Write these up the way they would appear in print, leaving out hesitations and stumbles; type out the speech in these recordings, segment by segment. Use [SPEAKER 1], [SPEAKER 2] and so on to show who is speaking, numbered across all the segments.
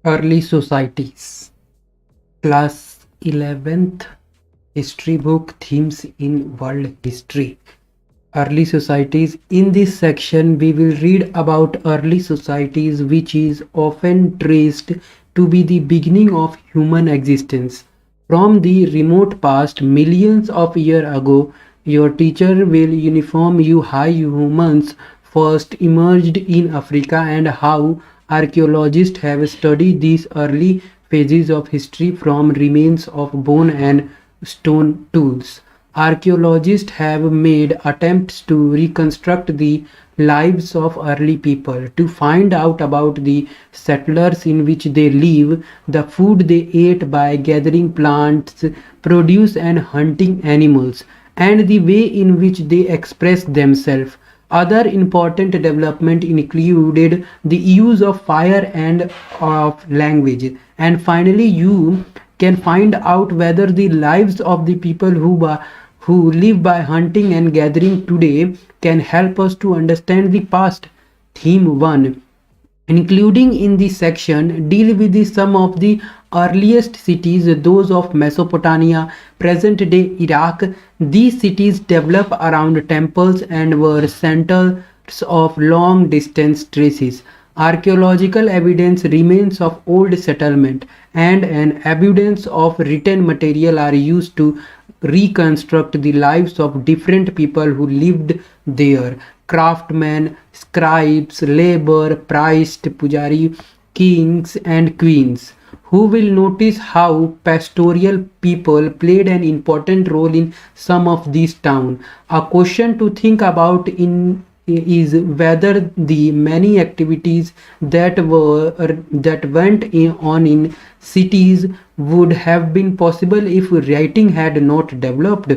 [SPEAKER 1] Early societies. Class 11th history book themes in world history. Early societies. In this section, we will read about early societies, which is often traced to be the beginning of human existence. From the remote past, millions of years ago, your teacher will inform you how humans first emerged in Africa and how archaeologists have studied these early phases of history from remains of bone and stone tools. Archaeologists have made attempts to reconstruct the lives of early people, to find out about the settlers in which they live, the food they ate by gathering plants, produce, and hunting animals, and the way in which they express themselves. Other important development included the use of fire and of language. And finally, you can find out whether the lives of the people who live by hunting and gathering today can help us to understand the past. Theme 1, including in this section, deal with some of the earliest cities, those of Mesopotamia, present day Iraq. These cities developed around temples and were centers of long distance traces. Archaeological evidence remains of old settlement and an abundance of written material are used to reconstruct the lives of different people who lived there. Craftsmen, scribes, labor, priests, pujari, kings, and queens. Who will notice how pastoral people played an important role in some of these towns. A question to think about in is whether the many activities that went on in cities would have been possible if writing had not developed.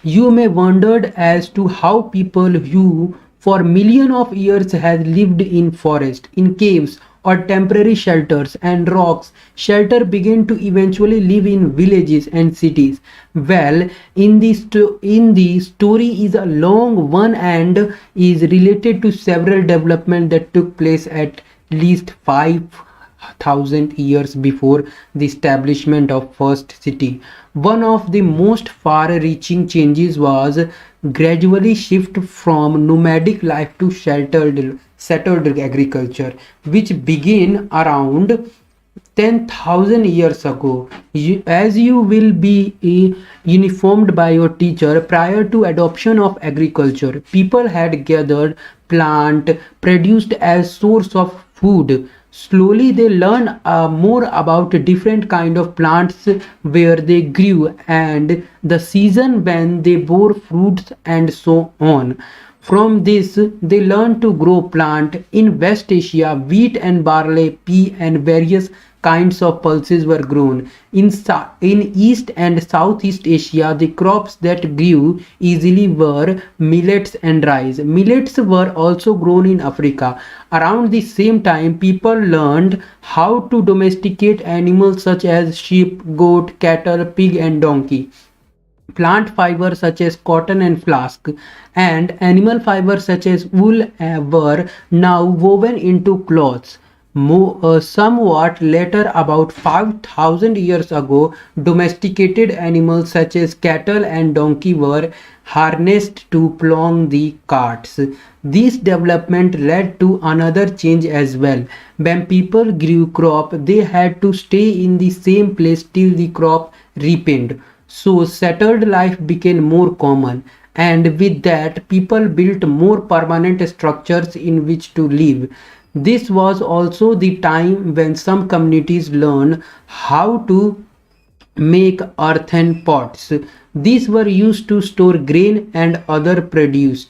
[SPEAKER 1] You may wondered as to how people who for millions of years had lived in forest, in caves, or temporary shelters and rocks shelter began to eventually live in villages and cities. Well, in the story is a long one and is related to several developments that took place at least 5,000 years before the establishment of first city. One of the most far-reaching changes was gradually shift from nomadic life to sheltered settled agriculture, which began around 10,000 years ago. As you will be informed by your teacher, prior to adoption of agriculture, people had gathered plant produced as source of food. Slowly they learned more about different kind of plants, where they grew and the season when they bore fruits and so on. From this, they learned to grow plant. In West Asia, wheat and barley, pea and various kinds of pulses were grown. In East and Southeast Asia, the crops that grew easily were millets and rice. Millets were also grown in Africa. Around the same time, people learned how to domesticate animals such as sheep, goat, cattle, pig and donkey. Plant fiber such as cotton and flax and animal fiber such as wool were now woven into cloths. Somewhat later, about 5,000 years ago, domesticated animals such as cattle and donkey were harnessed to plow the carts. This development led to another change as well. When people grew crop, they had to stay in the same place till the crop ripened. So settled life became more common, and with that, people built more permanent structures in which to live. This was also the time when some communities learned how to make earthen pots. These were used to store grain and other produce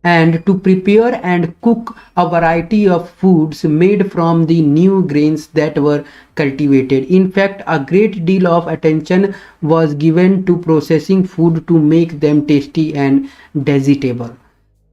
[SPEAKER 1] and to prepare and cook a variety of foods made from the new grains that were cultivated. In fact, a great deal of attention was given to processing food to make them tasty and digestible.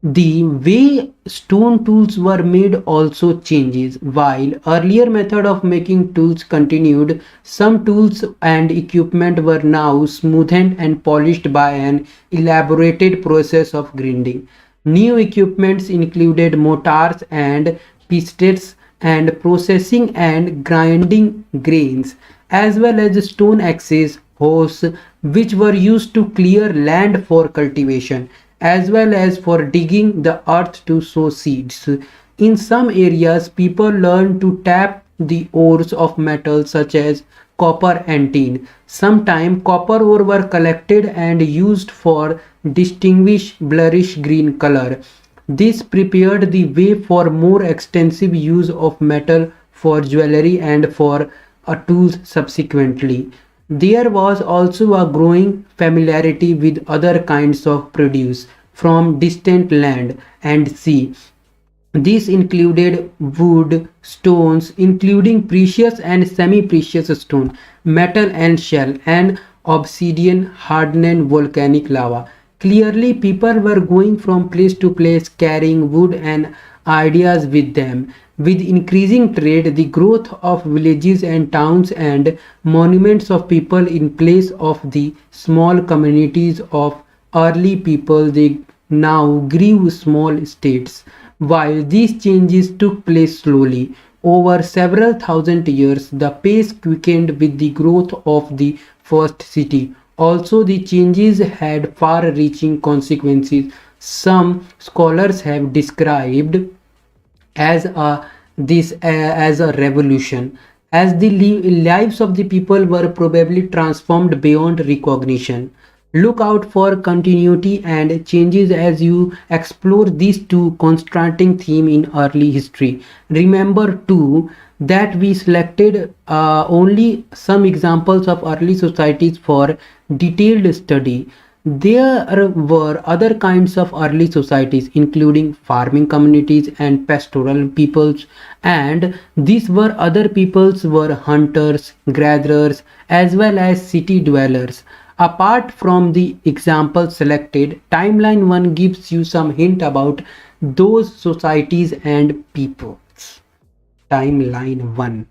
[SPEAKER 1] The way stone tools were made also changes. While earlier method of making tools continued, some tools and equipment were now smoothened and polished by an elaborated process of grinding. New equipments included mortars and pestets and processing and grinding grains, as well as stone axes, hoes, which were used to clear land for cultivation, as well as for digging the earth to sow seeds. In some areas, people learned to tap the ores of metals such as copper and tin. Sometimes copper ore were collected and used for distinguish bluish green color. This prepared the way for more extensive use of metal for jewelry and for tools subsequently. There was also a growing familiarity with other kinds of produce from distant land and sea. These included wood, stones, including precious and semi-precious stone, metal and shell, and obsidian, hardened volcanic lava. Clearly, people were going from place to place carrying wood and ideas with them. With increasing trade, the growth of villages and towns and monuments of people in place of the small communities of early people, they now grew small states. While these changes took place slowly, over several thousand years, the pace quickened with the growth of the first city. Also, the changes had far reaching consequences. Some scholars have described as as a revolution, as the lives of the people were probably transformed beyond recognition. Look out for continuity and changes as you explore these two contrasting themes in early history. Remember too that we selected only some examples of early societies for detailed study. There were other kinds of early societies, including farming communities and pastoral peoples, and these were other peoples were hunters, gatherers, as well as city dwellers. Apart from the example selected, timeline 1 gives you some hint about those societies and peoples. Timeline 1.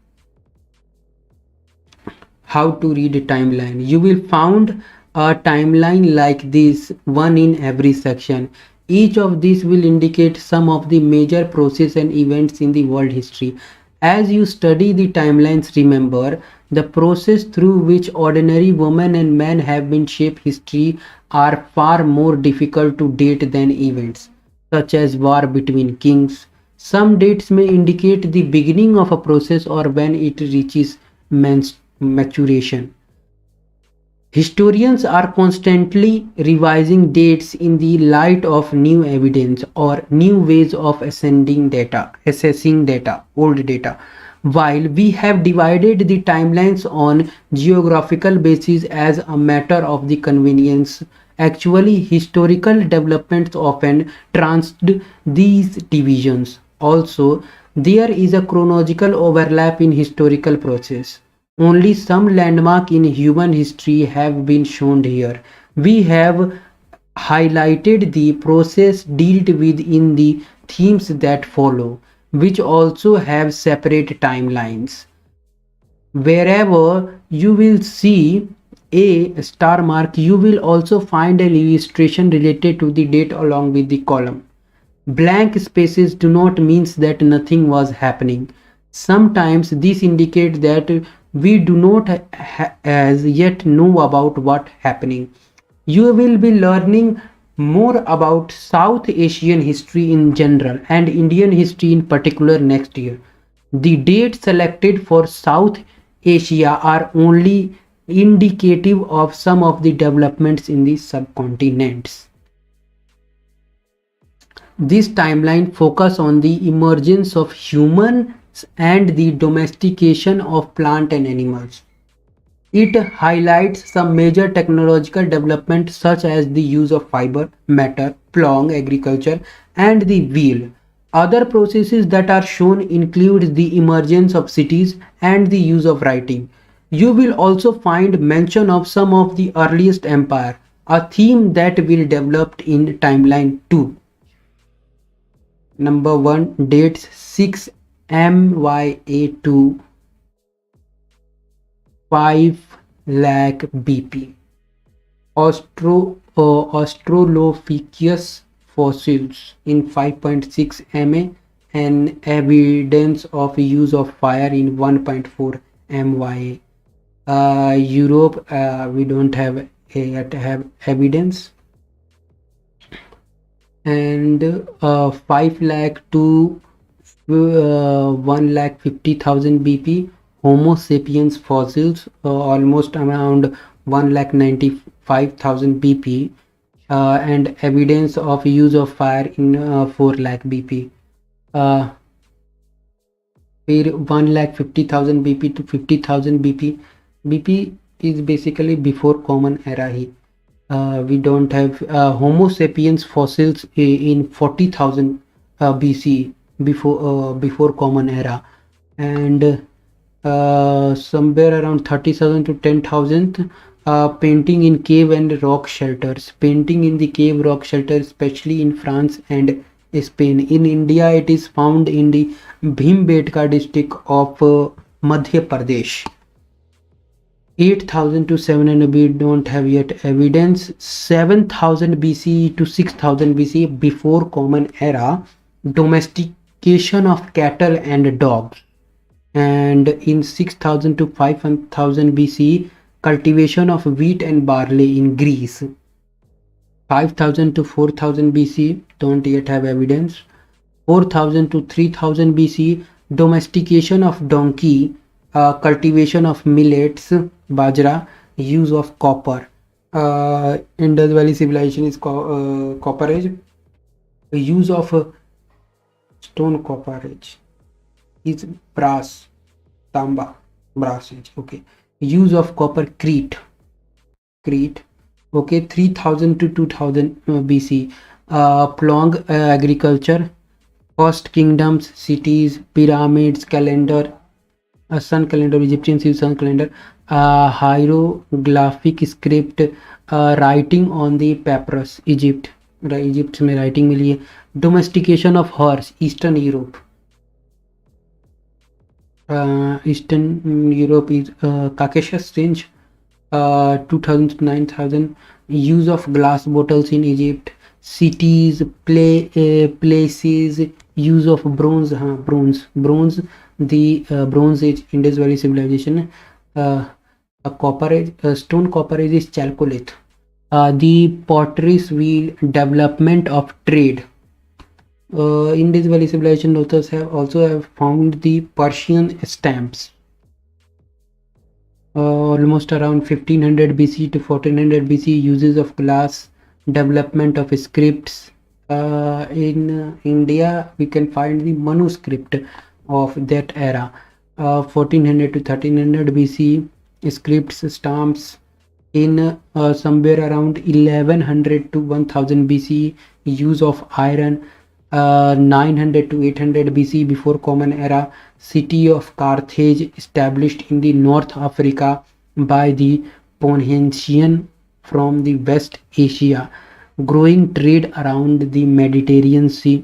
[SPEAKER 1] How to read a timeline? You will find a timeline like this, one in every section. Each of these will indicate some of the major processes and events in the world history. As you study the timelines, remember the process through which ordinary women and men have been shaped history are far more difficult to date than events such as war between kings. Some dates may indicate the beginning of a process or when it reaches maturation. Historians are constantly revising dates in the light of new evidence or new ways of assessing data, old data. While we have divided the timelines on geographical basis as a matter of the convenience, actually historical developments often transcend these divisions. Also, there is a chronological overlap in historical process. Only some landmark in human history have been shown here. We have highlighted the process dealt with in the themes that follow, which also have separate timelines. Wherever you will see a star mark, you will also find an illustration related to the date along with the column. Blank spaces do not mean that nothing was happening. Sometimes this indicates that we do not as yet know about what happening. You will be learning more about South Asian history in general and Indian history in particular next year. The dates selected for South Asia are only indicative of some of the developments in the subcontinents. This timeline focuses on the emergence of humans and the domestication of plant and animals. It highlights some major technological developments such as the use of fiber, metal, ploughing, agriculture, and the wheel. Other processes that are shown include the emergence of cities and the use of writing. You will also find mention of some of the earliest empire, a theme that will develop in timeline 2. Number 1, dates 6 MYA to 5 lakh BP. Australopithecus fossils in 5.6 MA an evidence of use of fire in 1.4 MY. Europe, we don't have yet have evidence. And 5 lakh to 1,50,000 BP Homo sapiens fossils, almost around 1,95,000 BP, and evidence of use of fire in 4 lakh BP. फिर 1,50,000 BP to 50,000 BP. BP is basically before common era he. We don't have Homo sapiens fossils in 40,000 BC, before common era, and somewhere around 30,000 to 10,000 painting in cave and rock shelters. Painting in the cave rock shelter, especially in France and Spain. In India, it is found in the Bhimbetka district of Madhya Pradesh. 8,000 to 700, we don't have yet evidence. 7,000 BC to 6,000 BC, before common era, domestication of cattle and dogs. And in 6,000 to 5,000 BC, cultivation of wheat and barley in Greece. 5,000 to 4,000 BC, don't yet have evidence. 4,000 to 3,000 BC, domestication of donkey, cultivation of millets, bajra, use of copper. Indus Valley civilization is copper age. Use of stone copper age is brass, tamba, brass age. Okay. Use of copper, Crete. Okay. 3,000 to 2,000 BC, Plong agriculture, first kingdoms, cities, pyramids, calendar, sun calendar, Egyptian sun calendar, hieroglyphic script, writing on the papyrus, Egypt में writing मिली है. Domestication of horse, Eastern Europe. Eastern Europe is Caucasus range, 2,000 to 9,000. Use of glass bottles in Egypt. Cities, places, use of bronze, bronze, the Bronze Age, Indus Valley civilization. Copper age, stone copper age is Chalcolith. The potteries wheel, development of trade. Indus Valley civilization authors also have found the Persian stamps. Almost around 1500 BC to 1400 BC, uses of glass, development of scripts. In India, we can find the manuscript of that era. 1400 to 1300 BC, scripts, stamps. In somewhere around 1100 to 1000 BC, use of iron. 900 to 800 BC, before common era, city of Carthage established in the North Africa by the Phoenician from the West Asia, growing trade around the Mediterranean Sea.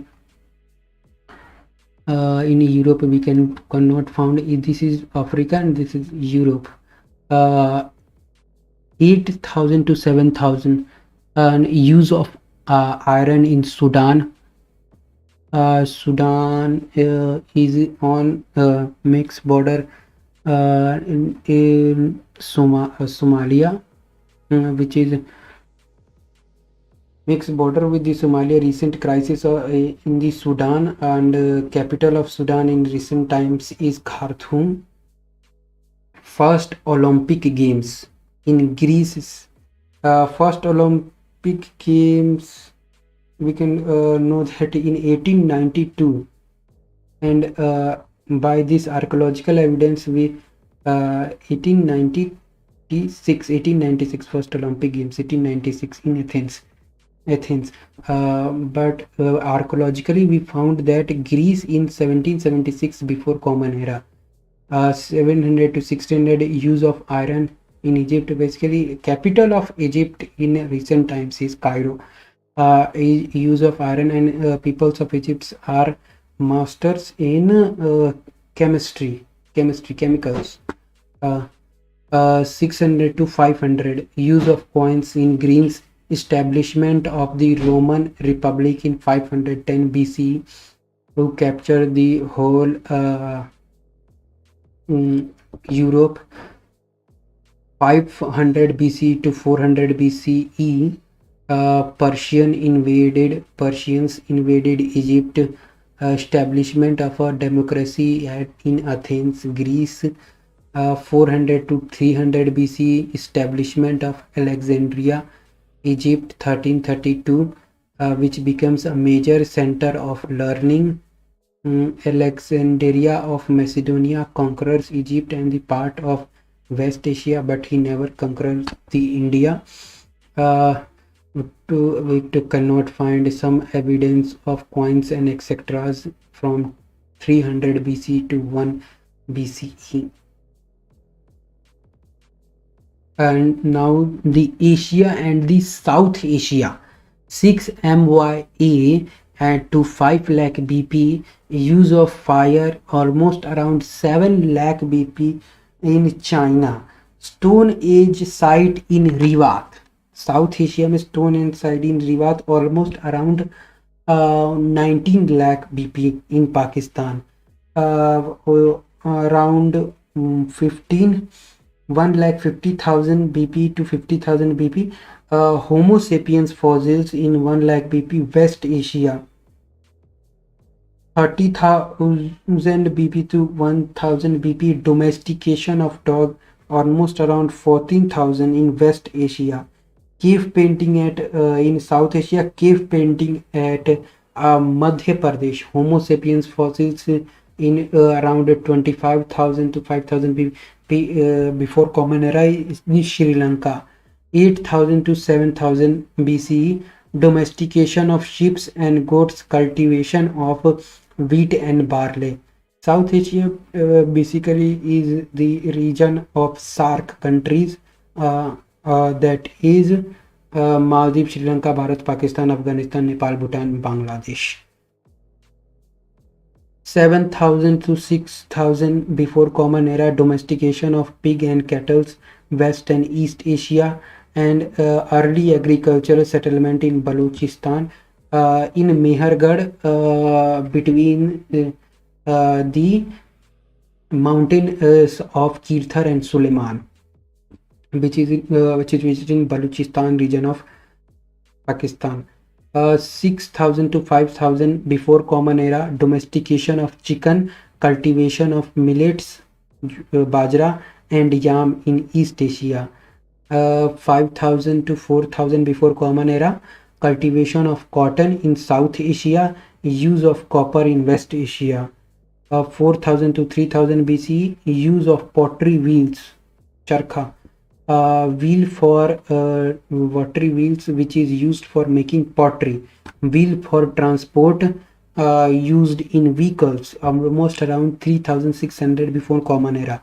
[SPEAKER 1] In Europe, we cannot found. This is Africa and this is Europe. 8,000 to 7,000, use of iron in Sudan. Sudan is on mixed border in Somalia, which is mixed border with the Somalia. Recent crisis in the Sudan, and capital of Sudan in recent times is Khartoum. First Olympic Games in Greece. First Olympic Games, we can know that in 1892, and by this archaeological evidence, we 1896 first Olympic Games, 1896 in Athens. But archaeologically, we found that Greece in 1776, before common era. 700 to 1600, use of iron in Egypt. Basically, capital of Egypt in recent times is Cairo. Use of iron, and peoples of Egypt are masters in chemicals. 600 to 500, use of coins in Greece. Establishment of the Roman Republic in 510 BC. who captured the whole Europe. 500 BC to 400 BCE, Persians invaded Egypt. Establishment of a democracy in Athens, Greece. 400 to 300 BC, establishment of Alexandria, Egypt. 1332, which becomes a major center of learning. Alexandria of Macedonia conquers Egypt and the part of West Asia, but he never conquers the India. We cannot find some evidence of coins and etc. from 300 BC to 1 BCE. And now the Asia and the South Asia. 6 MYA and to 5 lakh BP, use of fire almost around 7 lakh BP in China. Stone Age site in Rivat. South Asia में Stone Age site in Rivat almost around 19 lakh BP in Pakistan. Around 1,50,000 BP to 50,000 BP. Homo sapiens fossils in 1 lakh BP, West Asia. 30,000 BP to 1,000 BP. Domestication of dog almost around 14,000 in West Asia. Cave painting in South Asia. Cave painting at Madhya Pradesh. Homo sapiens fossils in around 25,000 to 5,000 BP before Common Era in Sri Lanka. 8,000 to 7,000 BCE. Domestication of sheep and goats. Cultivation of wheat and barley. South Asia basically is the region of SAARC countries, that is Maldives, Sri Lanka, Bharat, Pakistan, Afghanistan, Nepal, Bhutan, Bangladesh. 7,000 to 6,000 before Common Era. Domestication of pig and cattle, West and East Asia, and early agricultural settlement in Balochistan, in Mehergarh, between the mountains of Kirthar and Suleiman, which is in Balochistan region of Pakistan. 6,000 to 5,000 before Common Era. Domestication of chicken, cultivation of millets, bajra and yam in East Asia. 5,000 to 4,000 before Common Era. Cultivation of cotton in South Asia, use of copper in West Asia. 4,000 to 3,000 BC, use of pottery wheels, charkha, wheel for watery wheels which is used for making pottery. Wheel for transport used in vehicles, almost around 3,600 before Common Era.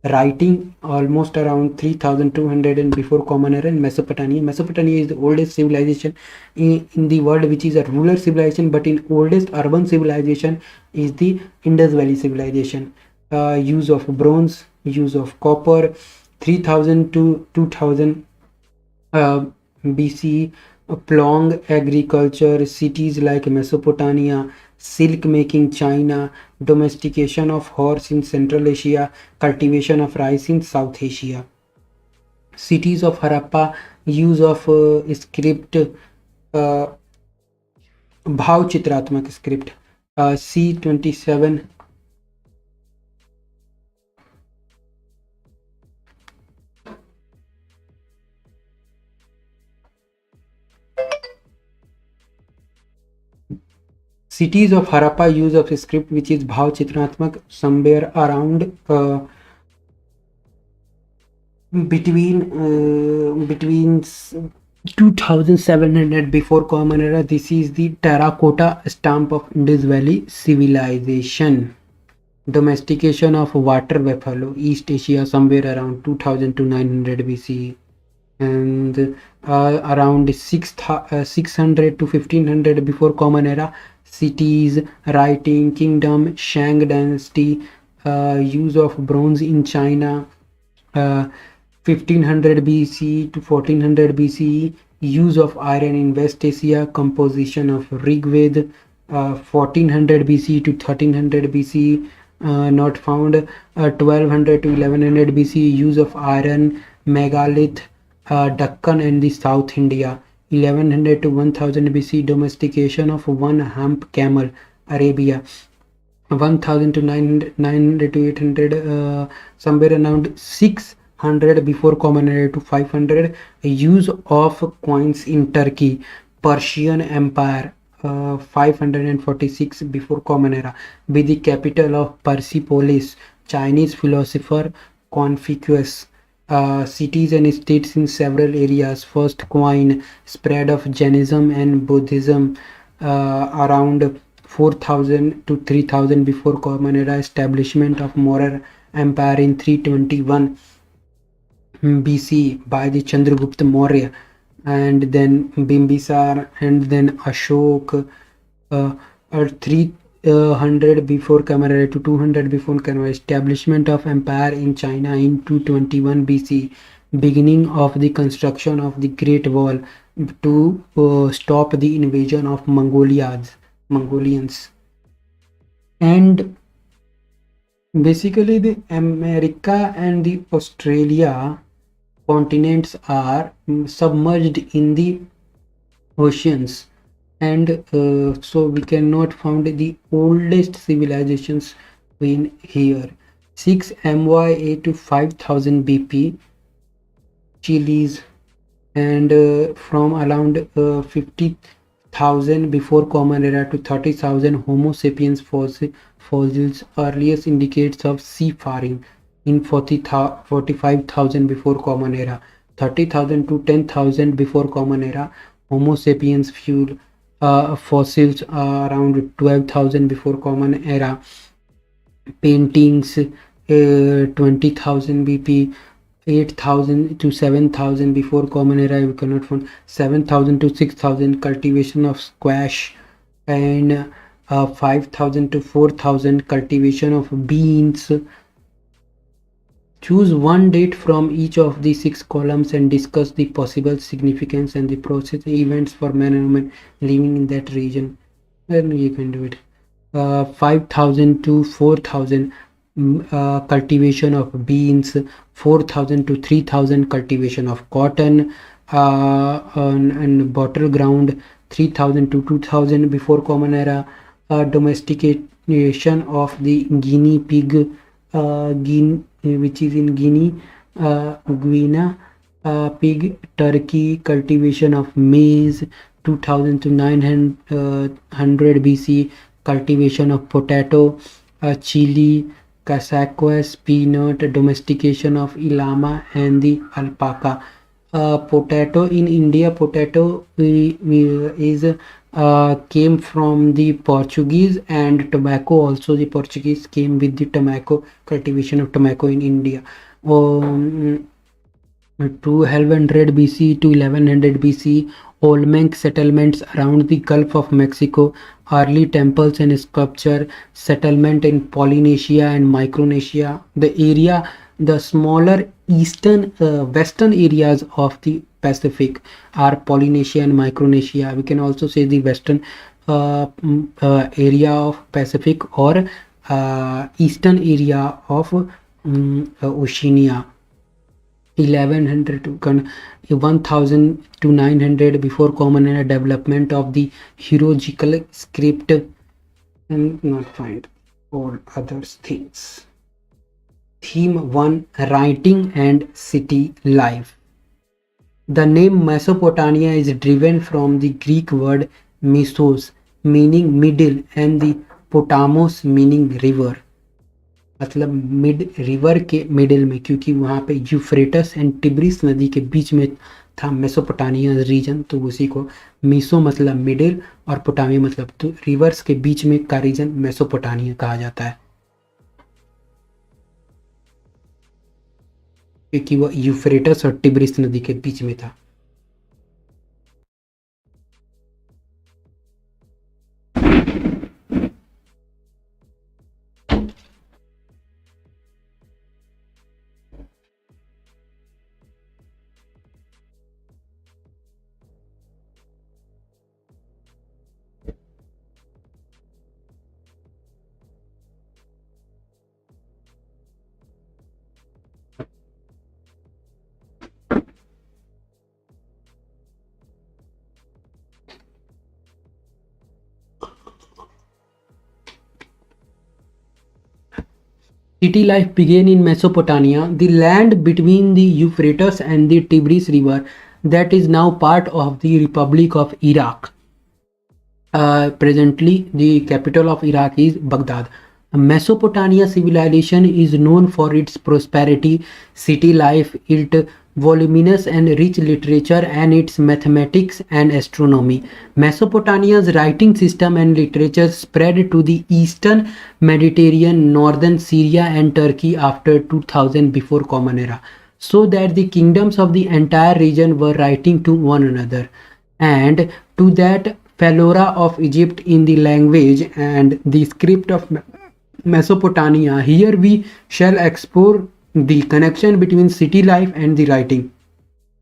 [SPEAKER 1] Writing almost around 3,200 and before Common Era in Mesopotamia. Mesopotamia is the oldest civilization in the world, which is a rural civilization, but in oldest urban civilization is the Indus Valley civilization. Use of bronze, use of copper. 3,000 to 2,000 BC, Plong agriculture, cities like Mesopotamia, silk making China, domestication of horse in Central Asia, cultivation of rice in South Asia. Cities of Harappa, use of script, भाव चित्रात्मक script. C27. Cities of Harappa, use of script which is bhav chitratmak, somewhere around between 2,700 before Common Era. This is the terracotta stamp of Indus Valley civilization. Domestication of water buffalo, East Asia, somewhere around 2,000 to 900 BC. And around 600 to 1,500 before Common Era. Cities, writing, kingdom, Shang dynasty, use of bronze in China. 1500 BC to 1400 BCE, use of iron in West Asia. Composition of Rig Veda, 1400 BC to 1300 BC, not found. 1200 to 1100 BC, use of iron, megalith, Deccan and the South India. 1100 to 1000 BC, domestication of one hump camel, Arabia. 1000 to 900 to 800, somewhere around 600 before common era to 500, use of coins in Turkey, Persian Empire. 546 before common era, be the capital of Persepolis, Chinese philosopher Confucius. Cities and states in several areas, first coin, spread of Jainism and Buddhism, around 4000 to 3000 before common era, establishment of Maurya Empire in 321 BC by the Chandragupta Maurya, and then Bimbisar, and then Ashok, at 300 before common era to 200 before common era, establishment of empire in China in 221 BC, beginning of the construction of the Great Wall to stop the invasion of Mongolians. And basically the America and the Australia continents are submerged in the oceans, and so we cannot find the oldest civilizations in here. 6 MYA to 5000 BP, Chiles, and from around 50,000 before common era to 30,000 Homo sapiens fossils, earliest indicates of seafaring in 45,000 before common era, 30,000 to 10,000 before common era, Homo sapiens fuel fossils around 12,000 before common era, paintings 20,000 BP, 8,000 to 7,000 before common era, we cannot find. 7,000 to 6,000, cultivation of squash, and 5,000 to 4,000, cultivation of beans. Choose one date from each of the 6 columns and discuss the possible significance and the process events for men and women living in that region. Then you can do it. 5,000 to 4,000, cultivation of beans, 4,000 to 3,000, cultivation of cotton, and bottle ground, 3,000 to 2,000 before common era, domestication of the guinea pig, which is in Guinea, Guinea pig, Turkey, cultivation of maize, 2000 to 900 BC, cultivation of potato, chili, casaquas, peanut, domestication of llama and the alpaca. Potato in India, potato is came from the Portuguese, and tobacco also the Portuguese came with the tobacco, cultivation of tobacco in India. 1200 BC to 1100 BC, Olmec settlements around the Gulf of Mexico, early temples and sculpture, settlement in Polynesia and Micronesia. The smaller western areas of the Pacific are Polynesia and Micronesia. We can also say the western area of Pacific, or eastern area of Oceania. 1100 to 1000 to 900 before common era, development of the hieroglyphical script, and not find all other things. Theme 1, writing and city life. The name Mesopotamia is driven from the Greek word mesos, meaning middle, and the potamos, meaning river. मतलब mid river के middle में, क्योंकि वहाँ पे Euphrates and टिब्रिस नदी के बीच में था मेसोपोटामिया रीजन, तो उसी को मीसो मतलब मिडिल और पोटामिया मतलब तो रिवर्स के बीच में का रीजन मेसोपोटामिया कहा जाता है, क्योंकि वो यूफ्रेटस और टिब्रिस नदी के बीच में था. City life began in Mesopotamia, the land between the Euphrates and the Tigris River that is now part of the Republic of Iraq. Presently, the capital of Iraq is Baghdad. Mesopotamia civilization is known for its prosperity, city life, its voluminous and rich literature, and its mathematics and astronomy. Mesopotamia's writing system and literature spread to the eastern Mediterranean, northern Syria, and Turkey after 2000 before Common Era, so that the kingdoms of the entire region were writing to one another. And to that Flora of Egypt in the language and the script of Mesopotamia. Here we shall explore the connection between city life and the writing,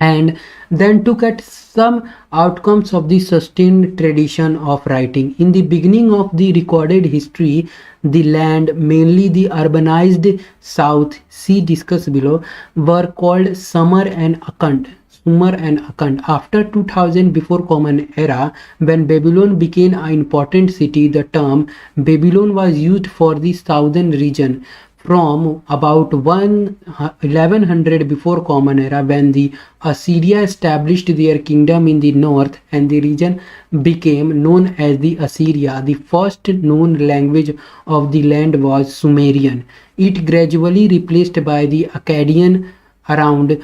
[SPEAKER 1] and then look at some outcomes of the sustained tradition of writing. In the beginning of the recorded history, the land, mainly the urbanized South, see discussed below, were called Sumer and Akkad. Sumer and Akkad. After 2000 before Common Era, when Babylon became an important city, the term Babylon was used for the southern region from about 1100 before Common Era, when the Assyria established their kingdom in the north and the region became known as the Assyria. The first known language of the land was Sumerian. It gradually replaced by the Akkadian around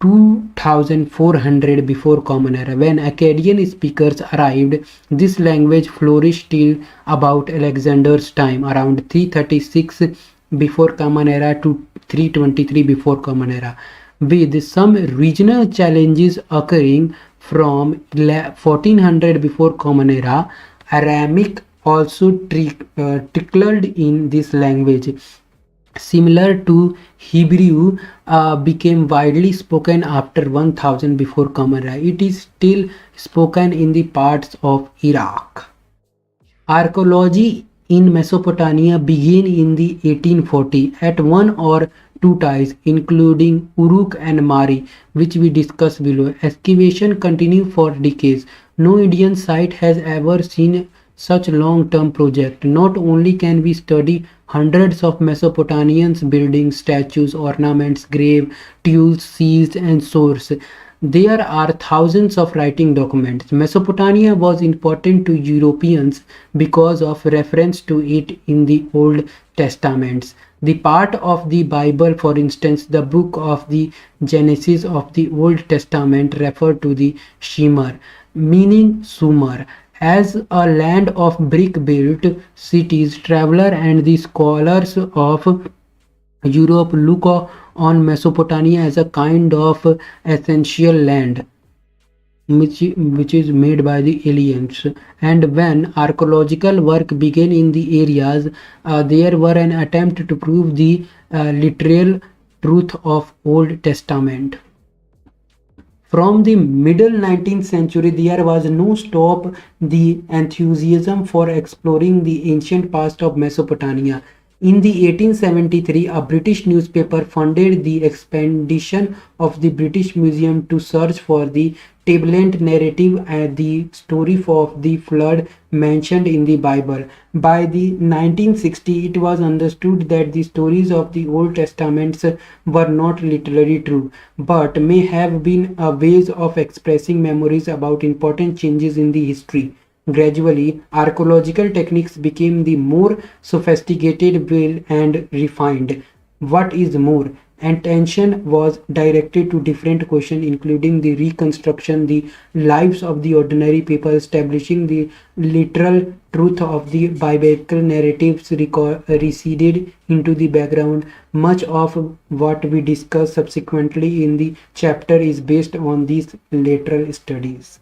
[SPEAKER 1] 2400 before Common Era. When Akkadian speakers arrived, this language flourished till about Alexander's time, around 336 before Common Era to 323 before Common Era, with some regional challenges occurring from 1400 before Common Era. Aramaic also trickled in this language, similar to Hebrew, became widely spoken after 1000 before Common Era. It is still spoken in the parts of Iraq. Archaeology in Mesopotamia began in the 1840 at one or two sites, including Uruk and Mari, which we discuss below. Excavation continued for decades. No Indian site has ever seen such long-term project. Not only can we study hundreds of Mesopotamian buildings, statues, ornaments, grave, tools, seals, and swords, there are thousands of writing documents. Mesopotamia was important to Europeans because of reference to it in the Old Testaments. The part of the Bible, for instance, the book of the Genesis of the Old Testament, referred to the Shemer, meaning Sumer, as a land of brick-built cities. Traveler and the scholars of Europe look on Mesopotamia as a kind of essential land which is made by the aliens. And when archaeological work began in the areas, there were an attempt to prove the literal truth of Old Testament. From the middle 19th century, there was no stop the enthusiasm for exploring the ancient past of Mesopotamia. In the 1873, a British newspaper funded the expedition of the British Museum to search for the tablet narrative and the story of the flood mentioned in the Bible. By the 1960s, it was understood that the stories of the Old Testaments were not literally true, but may have been a ways of expressing memories about important changes in the history. Gradually, archaeological techniques became the more sophisticated and refined. What is more, attention was directed to different questions, including the reconstruction, the lives of the ordinary people, establishing the literal truth of the biblical narratives receded into the background. Much of what we discuss subsequently in the chapter is based on these lateral studies.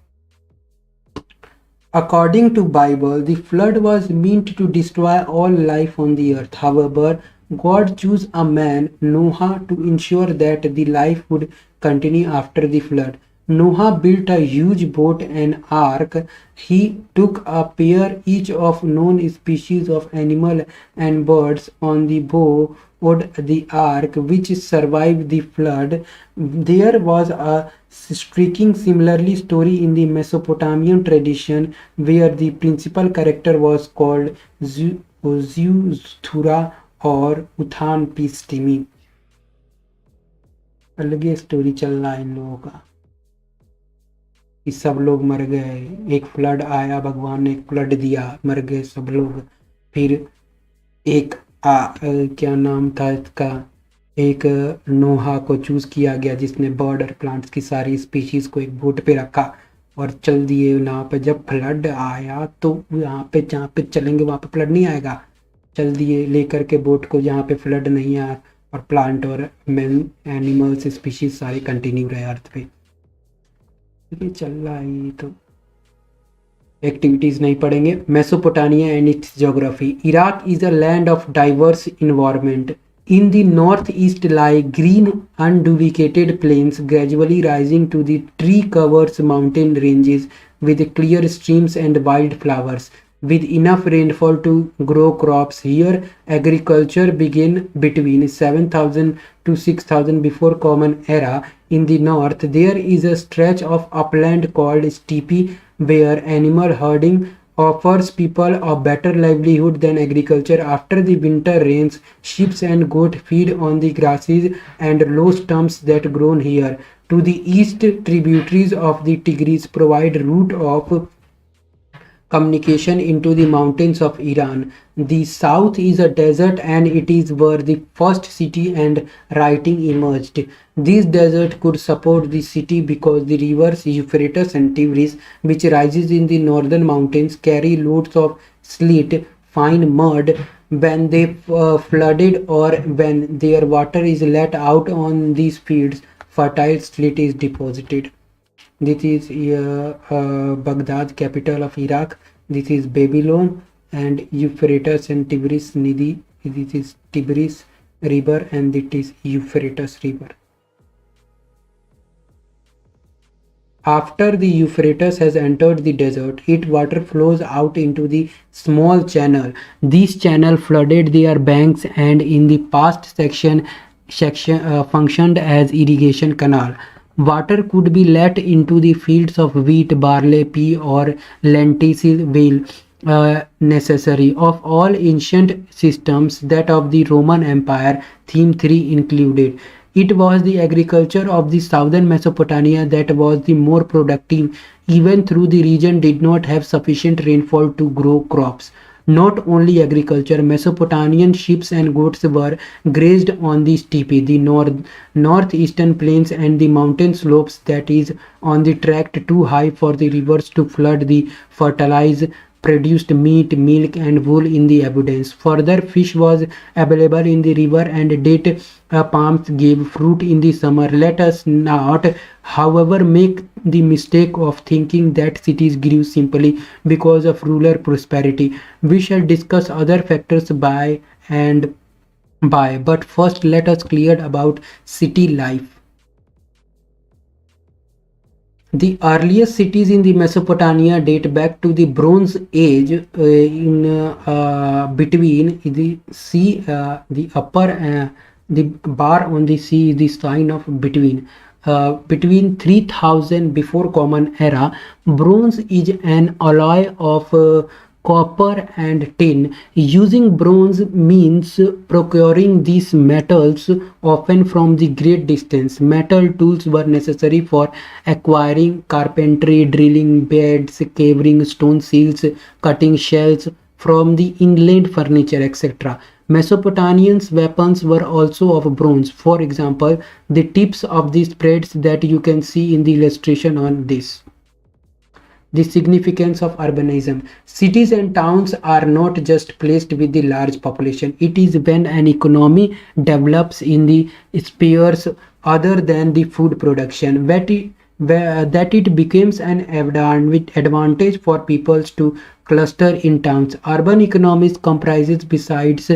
[SPEAKER 1] According to Bible, the flood was meant to destroy all life on the earth. However, God chose a man, Noah, to ensure that the life would continue after the flood. Noah built a huge boat and ark. He took a pair each of known species of animal and birds on the boat the ark, which survived the flood. There was a striking similarly story in the Mesopotamian tradition where the principal character was called Zeuthura और उठान piece टीमी। अलग ही story चल रहा है इन लोगों का कि सब लोग मर गए, एक फ्लड आया, भगवान ने एक फ्लड दिया, मर गए सब लोग। फिर एक क्या नाम था इसका, एक नोहा को चूज किया गया जिसने बर्ड और प्लांट्स की सारी स्पीशीज को एक बोट पे रखा और चल दिए नाव पे। जब फ्लड आया तो यहाँ पे जहाँ पे चलेंगे वहाँ पे फ्लड नहीं आएगा, चल दिए लेकर के बोट को जहाँ पे फ्लड नहीं आया, और प्लांट और मैन एनिमल्स स्पीशीज सारे कंटिन्यू रहे अर्थ पे। ये चल रहा है। ये तो एक्टिविटीज नहीं पढ़ेंगे। Mesopotamia and it's geography. Iraq is a land of diverse environment. In the northeast lie green unduplicated plains gradually rising to the tree-covered mountain ranges with clear streams and wildflowers. With enough rainfall to grow crops here, agriculture began between 7000 to 6000 before Common Era. In the north, there is a stretch of upland called steppe where animal herding offers people a better livelihood than agriculture. After the winter rains, sheep and goat feed on the grasses and low stumps that grow here. To the east, tributaries of the Tigris provide route of communication into the mountains of Iran. The south is a desert and it is where the first city and writing emerged. This desert could support the city because the rivers Euphrates and Tigris, which rises in the northern mountains, carry loads of sleet, fine mud. When they flooded or when their water is let out on these fields, fertile sleet is deposited. This is Baghdad, capital of Iraq. This is Babylon and Euphrates and Tigris Nidi. This is Tigris river and it is Euphrates river. After the Euphrates has entered the desert, its water flows out into the small channel. This channel flooded their banks and in the past section functioned as irrigation canal. Water could be let into the fields of wheat, barley, pea, or lentils while necessary. Of all ancient systems, that of the Roman Empire, theme 3 included. It was the agriculture of the southern Mesopotamia that was the more productive, even though the region did not have sufficient rainfall to grow crops. Not only agriculture, Mesopotamian sheep and goats were grazed on the steppe, the northeastern plains and the mountain slopes that is on the tract too high for the rivers to flood the fertilize produced meat, milk and wool in the abundance. Further, fish was available in the river and date palms gave fruit in the summer. Let us not, however, make the mistake of thinking that cities grew simply because of rural prosperity. We shall discuss other factors by and by, but first let us clear about city life. The earliest cities in the Mesopotamia date back to the Bronze Age between the sea, the upper, the bar on the sea is the sign of between. Between 3000 before Common Era, bronze is an alloy of copper and tin. Using bronze means procuring these metals often from the great distance. Metal tools were necessary for acquiring carpentry, drilling beds, carving stone seals, cutting shells from the inland furniture, etc. Mesopotamians' weapons were also of bronze. For example, the tips of the spreads that you can see in the illustration on this. The significance of urbanism. Cities and towns are not just placed with the large population. It is when an economy develops in the spheres other than the food production that it becomes an advantage for peoples to cluster in towns. Urban economies comprises besides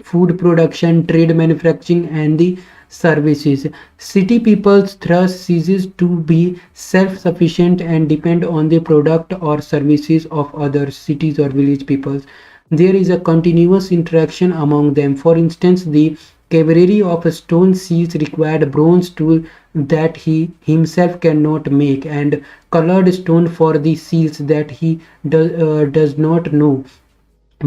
[SPEAKER 1] food production, trade, manufacturing and the services. City peoples thus ceases to be self-sufficient and depend on the product or services of other cities or village peoples. There is a continuous interaction among them. For instance, the cavalry of stone seals required bronze tool that he himself cannot make and colored stone for the seals that he does not know.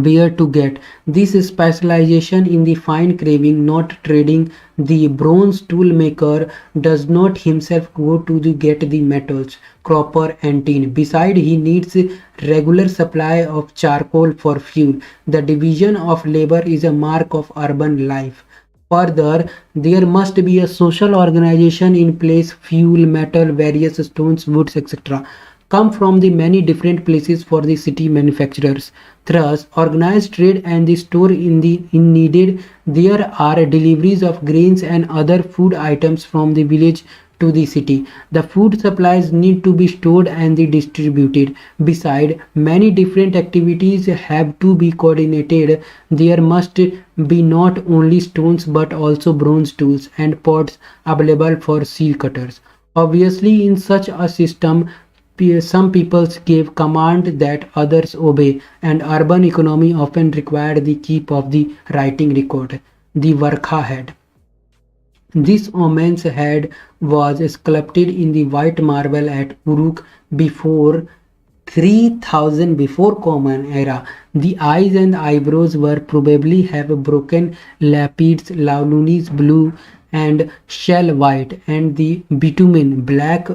[SPEAKER 1] where to get this specialization in the fine carving, not trading. The bronze tool maker does not himself go to get the metals, copper and tin. Beside, he needs regular supply of charcoal for fuel. The division of labor is a mark of urban life. Further, there must be a social organization in place. Fuel, metal, various stones, woods, etc. come from the many different places for the city manufacturers. Thus, organized trade and the store in needed. There are deliveries of grains and other food items from the village to the city. The food supplies need to be stored and distributed. Beside, many different activities have to be coordinated. There must be not only stones but also bronze tools and pots available for seal cutters. Obviously, in such a system, some peoples give command that others obey, and urban economy often required the keep of the writing record. The Varkha head. This omen's head was sculpted in the white marble at Uruk before 3000 before Common Era. The eyes and eyebrows were probably have broken lapids, launis blue and shell white, and the bitumen black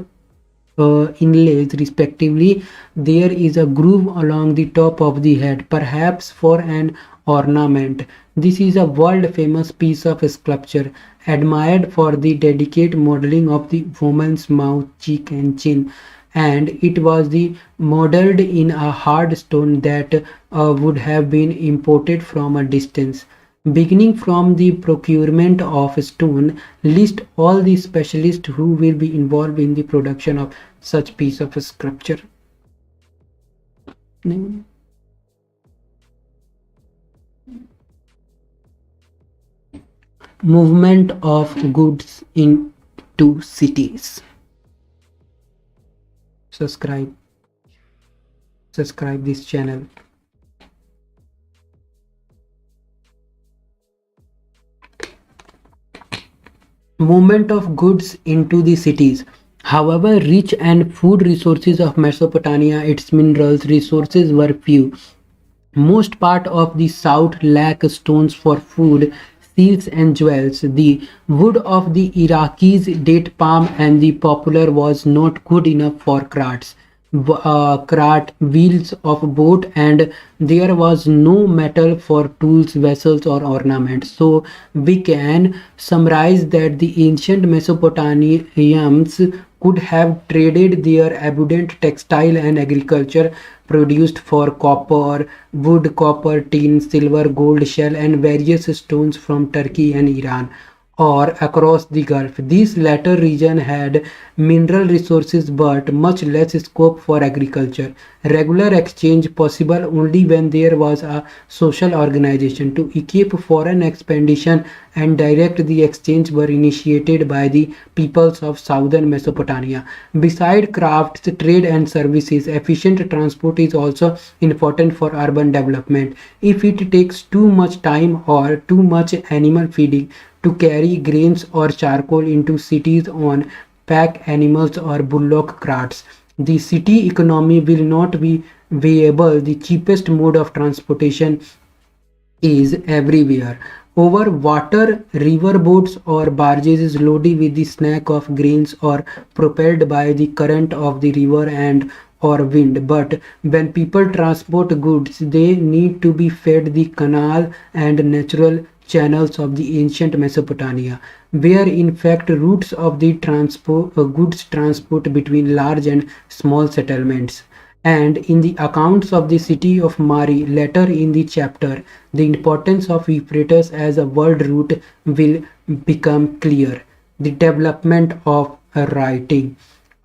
[SPEAKER 1] inlays respectively. There is a groove along the top of the head, perhaps for an ornament. This is a world famous piece of sculpture, admired for the delicate modeling of the woman's mouth, cheek and chin, and it was the modeled in a hard stone that would have been imported from a distance. Beginning from the procurement of stone, list all the specialists who will be involved in the production of such piece of sculpture. Movement of goods into cities. Subscribe this channel. Movement of goods into the cities. However rich and food resources of Mesopotamia, its minerals resources were few. Most part of the south lack stones for food, seals and jewels. The wood of the Iraqis, date palm and the poplar was not good enough for cart wheels of boat, and there was no metal for tools, vessels or ornaments. So we can summarize that the ancient Mesopotamians could have traded their abundant textile and agriculture produced for copper, wood, copper, tin, silver, gold, shell and various stones from Turkey and Iran or across the Gulf. This latter region had mineral resources but much less scope for agriculture. Regular exchange possible only when there was a social organization. To equip foreign expedition and direct the exchange were initiated by the peoples of southern Mesopotamia. Beside crafts, trade and services, efficient transport is also important for urban development. If it takes too much time or too much animal feeding to carry grains or charcoal into cities on pack animals or bullock carts, the city economy will not be viable. The cheapest mode of transportation is everywhere. Over water, river boats or barges is loaded with the snack of grains or propelled by the current of the river and or wind. But when people transport goods, they need to be fed the canal and natural channels of the ancient Mesopotamia, where in fact routes of the goods transport between large and small settlements. And in the accounts of the city of Mari later in the chapter, the importance of Euphrates as a world route will become clear. The development of writing.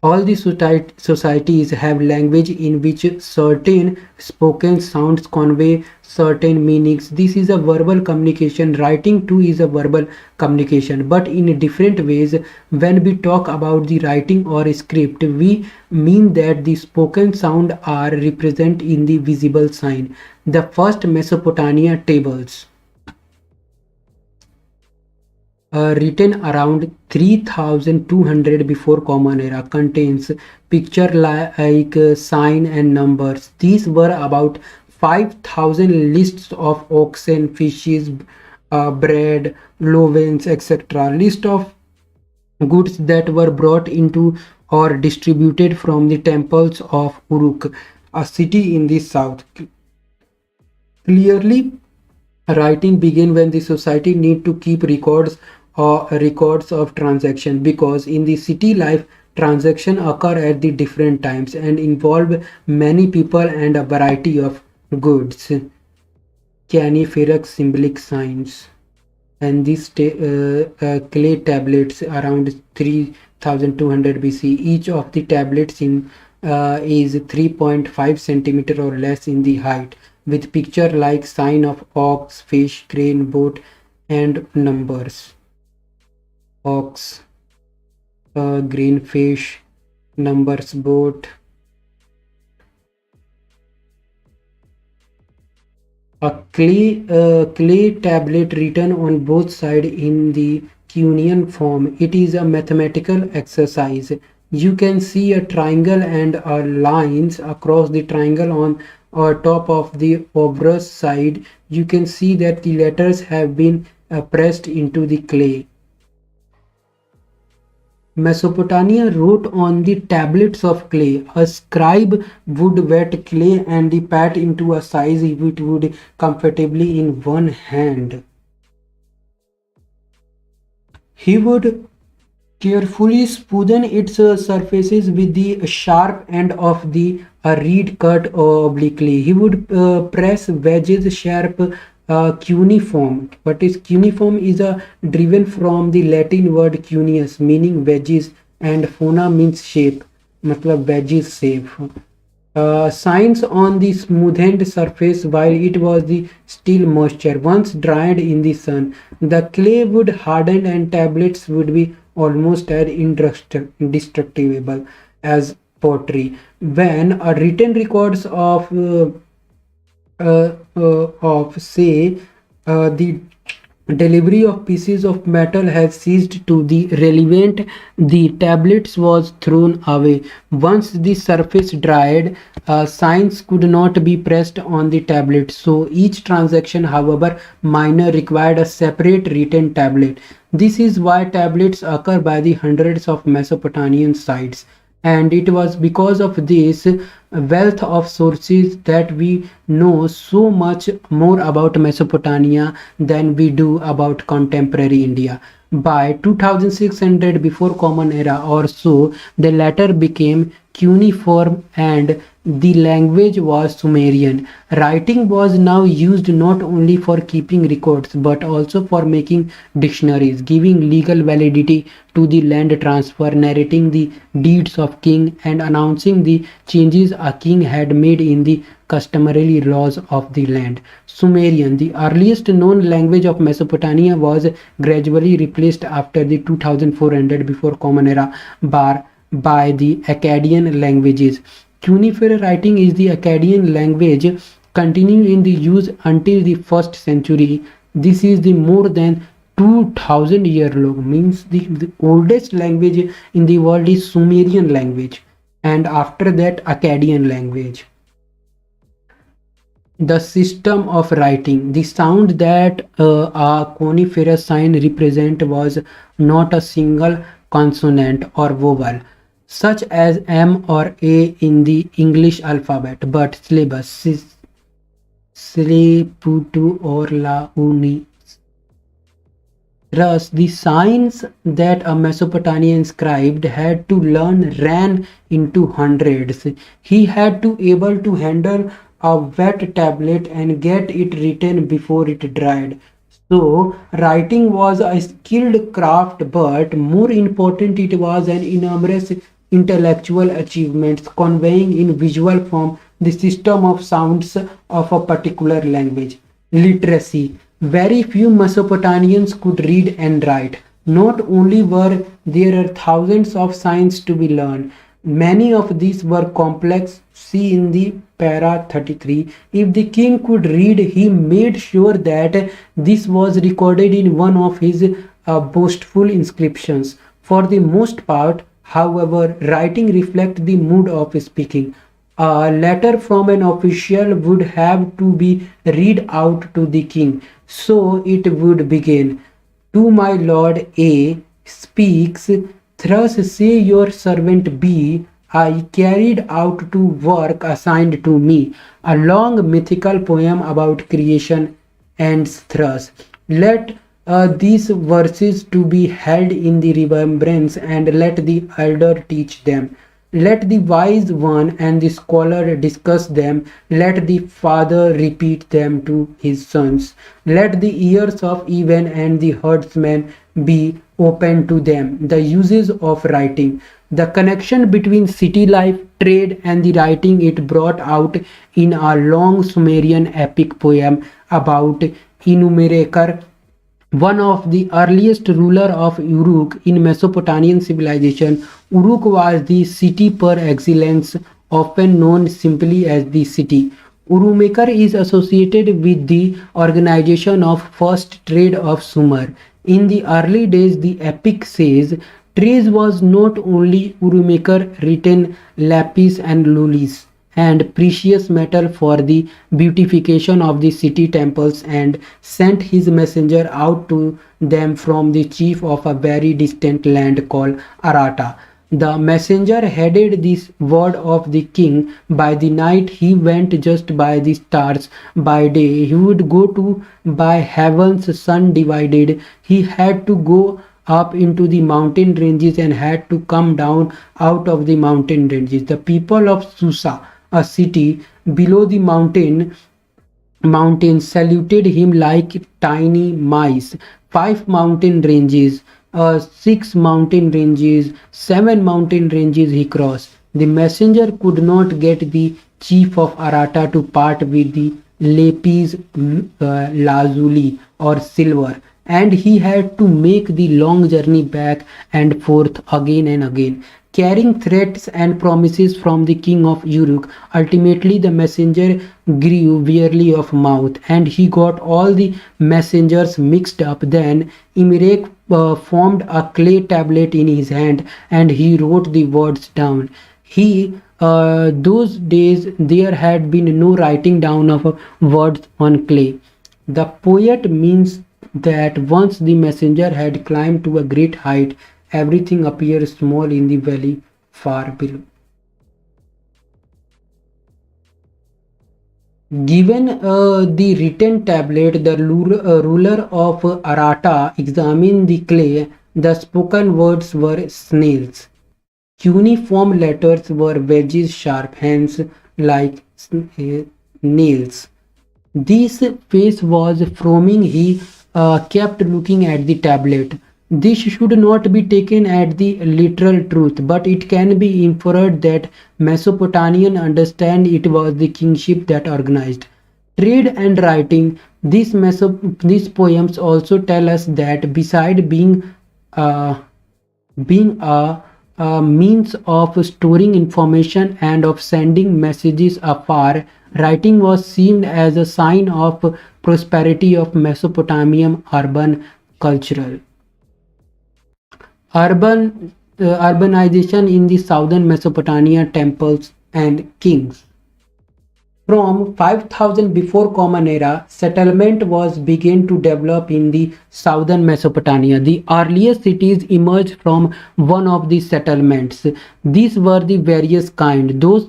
[SPEAKER 1] All the societies have language in which certain spoken sounds convey certain meanings. This is a verbal communication. Writing too is a verbal communication, but in different ways. When we talk about the writing or script, we mean that the spoken sound are represented in the visible sign. The first Mesopotamia tables, written around 3200 before Common Era, contains picture like sign and numbers. These were about 5,000 lists of oxen, fishes, bread, loaves, etc. List of goods that were brought into or distributed from the temples of Uruk, a city in the south. Clearly, writing began when the society need to keep records of transaction, because in the city life transaction occur at the different times and involve many people and a variety of goods. Caniferous symbolic signs, and these clay tablets around 3200 BC. Each of the tablets in is 3.5 centimeter or less in the height, with picture like sign of ox, fish, crane, boat, and numbers. Ox, green fish, numbers, boat. A clay tablet written on both sides in the cuneiform form. It is a mathematical exercise. You can see a triangle and lines across the triangle on top of the obverse side. You can see that the letters have been pressed into the clay. Mesopotamia wrote on the tablets of clay. A scribe would wet clay and pat into a size it would comfortably in one hand. He would carefully smoothen its surfaces with the sharp end of the reed cut obliquely. He would press wedges sharp cuneiform. What is cuneiform? Is a driven from the Latin word cuneus, meaning wedges, and phona means shape, matlab wedges shape. Signs on the smoothened surface while it was the still moisture. Once dried in the sun, the clay would harden and tablets would be almost as indestructible as pottery. When written records of say the delivery of pieces of metal has ceased to the relevant, the tablets was thrown away. Once the surface dried, signs could not be pressed on the tablet, so each transaction, however minor, required a separate written tablet. This is why tablets occur by the hundreds of Mesopotamian sites, and it was because of this wealth of sources that we know so much more about Mesopotamia than we do about contemporary India. By 2600 before Common Era or so, the latter became cuneiform and the language was Sumerian. Writing was now used not only for keeping records but also for making dictionaries, giving legal validity to the land transfer, narrating the deeds of king, and announcing the changes a king had made in the customary laws of the land. Sumerian, the earliest known language of Mesopotamia, was gradually replaced after the 2400 before Common Era by the Akkadian languages. Cuneiform writing is the Akkadian language, continuing in the use until the 1st century. This is the more than 2000 year long, means the oldest language in the world is Sumerian language, and after that Akkadian language. The system of writing, the sound that a coniferous sign represent was not a single consonant or vowel such as M or A in the English alphabet, but syllabus, putu or la uni. Thus, the signs that a Mesopotamian scribe had to learn ran into hundreds. He had to able to handle a wet tablet and get it written before it dried. So, writing was a skilled craft, but more important, it was an enormous intellectual achievement, conveying in visual form the system of sounds of a particular language. Literacy. Very few Mesopotamians could read and write. Not only were there thousands of signs to be learned, many of these were complex. See in the para 33. If the king could read, he made sure that this was recorded in one of his boastful inscriptions. For the most part, however, writing reflects the mood of speaking. A letter from an official would have to be read out to the king. So it would begin. To my lord A speaks, thus say your servant B, I carried out to work assigned to me. A long mythical poem about creation ends thus. Let these verses to be held in the remembrance, and let the elder teach them. Let the wise one and the scholar discuss them. Let the father repeat them to his sons. Let the ears of even and the herdsmen be open to them. The uses of writing. The connection between city life, trade, and the writing it brought out in a long Sumerian epic poem about Enumerator, one of the earliest ruler of Uruk in Mesopotamian civilization. Uruk was the city per excellence, often known simply as the city. Urumaker is associated with the organization of first trade of Sumer. In the early days, the epic says, trade was not only Urumaker written lapis and lulis and precious metal for the beautification of the city temples, and sent his messenger out to them from the chief of a very distant land called Arata. The messenger headed this word of the king. By the night he went just by the stars. By day he would go to by heaven's sun divided. He had to go up into the mountain ranges and had to come down out of the mountain ranges. The people of Susa, a city below the mountains, saluted him like tiny mice. 5 mountain ranges, 6 mountain ranges, 7 mountain ranges he crossed. The messenger could not get the chief of Arata to part with the lapis lazuli or silver, and he had to make the long journey back and forth again and again, carrying threats and promises from the king of Uruk. Ultimately, the messenger grew weary of mouth, and he got all the messengers mixed up. Then Imirek formed a clay tablet in his hand, and he wrote the words down. Those days there had been no writing down of words on clay. The poet means that once the messenger had climbed to a great height, everything appeared small in the valley far below. Given the written tablet, the ruler of Arata examined the clay. The spoken words were snails. Cuneiform letters were wedges, sharp hands like nails. This face was frowning. He kept looking at the tablet. This should not be taken as the literal truth, but it can be inferred that Mesopotamian understand it was the kingship that organized trade and writing. These poems also tell us that beside uh, being a means of storing information and of sending messages afar, writing was seen as a sign of prosperity of Mesopotamian urban cultural. Urbanization in the southern Mesopotamia, temples and kings. From 5000 before Common Era, settlement was began to develop in the southern Mesopotamia. The earliest cities emerged from one of the settlements. These were the various kind. Those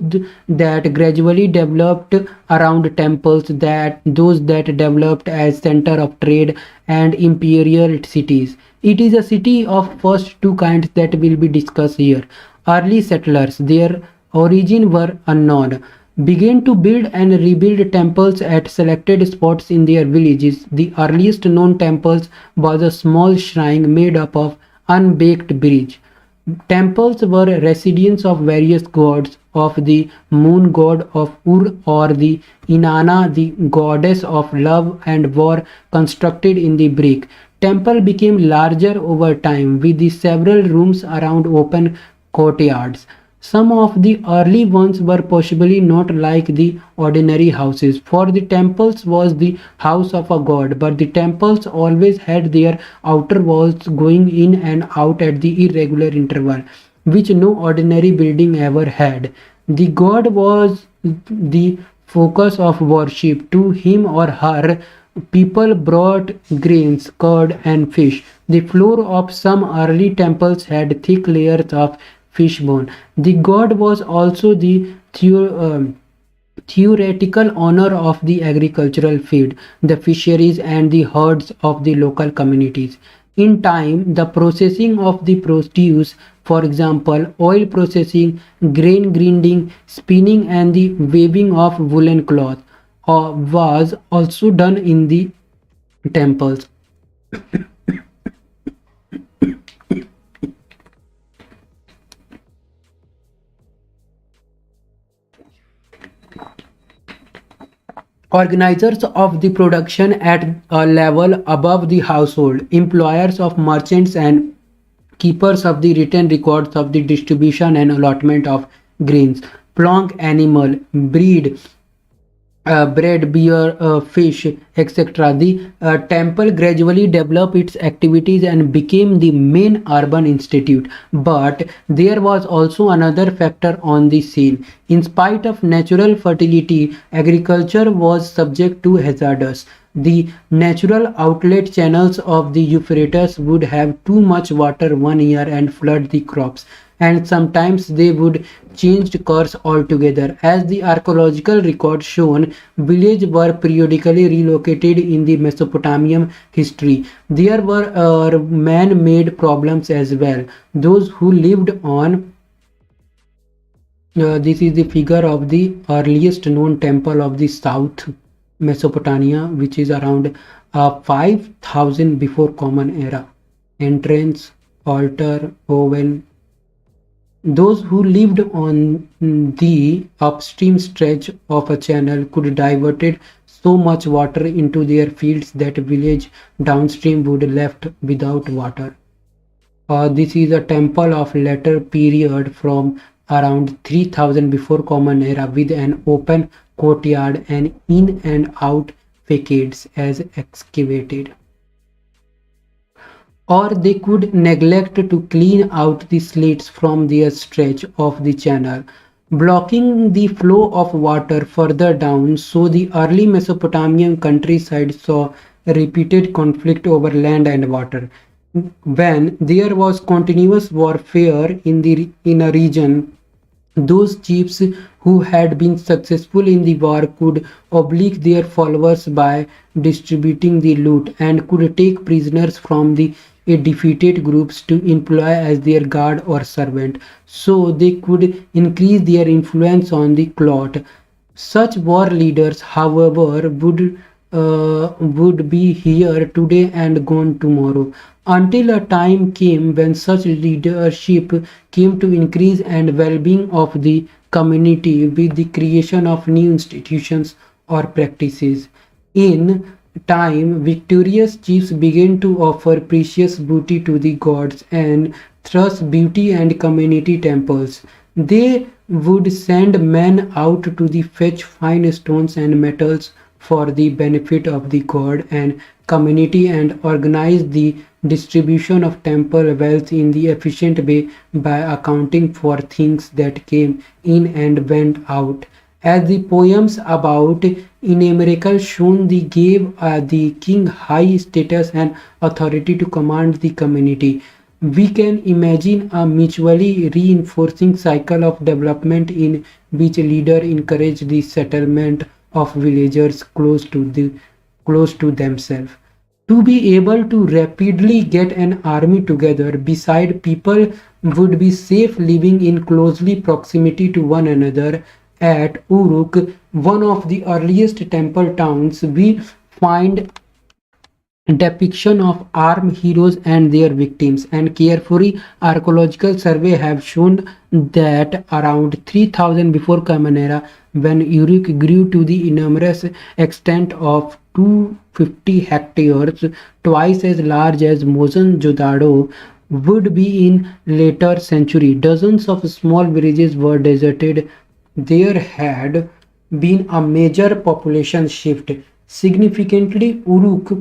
[SPEAKER 1] that gradually developed around temples, those that developed as center of trade and imperial cities. It is a city of first two kinds that will be discussed here. Early settlers, their origin were unknown, began to build and rebuild temples at selected spots in their villages. The earliest known temples was a small shrine made up of unbaked bridge. Temples were residences of various gods, of the moon god of Ur or the Inanna, the goddess of love, and were constructed in the brick. Temple became larger over time with the several rooms around open courtyards. Some of the early ones were possibly not like the ordinary houses, for the temples was the house of a god, but the temples always had their outer walls going in and out at the irregular interval, which no ordinary building ever had. The god was the focus of worship. To him or her, people brought grains, curd, and fish. The floor of some early temples had thick layers of fish bone. The god was also the theoretical owner of the agricultural field, the fisheries, and the herds of the local communities. In time, the processing of the produce, for example, oil processing, grain grinding, spinning, and the weaving of woolen cloth, was also done in the temples. Organizers of the production at a level above the household, employers of merchants, and keepers of the written records of the distribution and allotment of grains, plonk animal, breed, bread, beer, fish, etc. The temple gradually developed its activities and became the main urban institute. But there was also another factor on the scene. In spite of natural fertility, agriculture was subject to hazards. The natural outlet channels of the Euphrates would have too much water one year and flood the crops, and sometimes they would change course altogether. As the archaeological records shown, villages were periodically relocated in the Mesopotamian history. There were man-made problems as well. Those who lived on this is the figure of the earliest known temple of the South Mesopotamia, which is around 5000 before Common Era. Entrance, altar, oven. Those who lived on the upstream stretch of a channel could diverted so much water into their fields that village downstream would left without water. This is a temple of later period from around 3000 before Common Era with an open courtyard and in and out facades as excavated. Or they could neglect to clean out the slates from their stretch of the channel, blocking the flow of water further down. So the early Mesopotamian countryside saw repeated conflict over land and water. When there was continuous warfare in a region, those chiefs who had been successful in the war could oblige their followers by distributing the loot and could take prisoners from the defeated groups to employ as their guard or servant, so they could increase their influence on the plot. Such war leaders, however, would be here today and gone tomorrow, until a time came when such leadership came to increase and well-being of the community with the creation of new institutions or practices. In time, victorious chiefs began to offer precious booty to the gods and thus beauty and community temples. They would send men out to the fetch fine stones and metals for the benefit of the god and community and organize the distribution of temple wealth in the efficient way by accounting for things that came in and went out. As the poems about Inemerical shown, they gave the king high status and authority to command the community. We can imagine a mutually reinforcing cycle of development in which leader encouraged the settlement of villagers close to themselves. To be able to rapidly get an army together, beside people would be safe living in closely proximity to one another. At Uruk, one of the earliest temple towns, we find depiction of armed heroes and their victims, and carefully archaeological survey have shown that around 3000 before Common Era, when Uruk grew to the enormous extent of 250 hectares, twice as large as Mohenjo-daro, would be in later century. Dozens of small villages were deserted. There had been a major population shift. Significantly, Uruk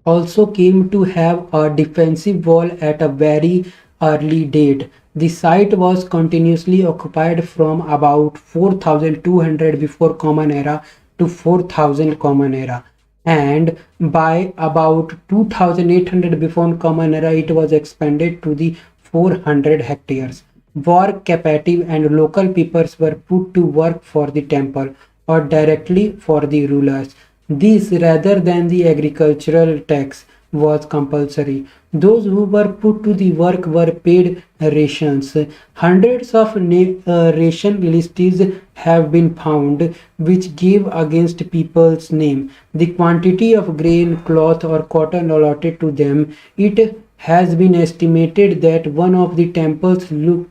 [SPEAKER 1] also came to have a defensive wall at a very early date. The site was continuously occupied from about 4200 before Common Era to 4000 Common Era, and by about 2800 before Common Era it was expanded to the 400 hectares. War captive and local peoples were put to work for the temple or directly for the rulers. This, rather than the agricultural tax, was compulsory. Those who were put to the work were paid rations. Hundreds of ration lists have been found which gave against people's name the quantity of grain, cloth, or cotton allotted to them. It has been estimated that one of the temples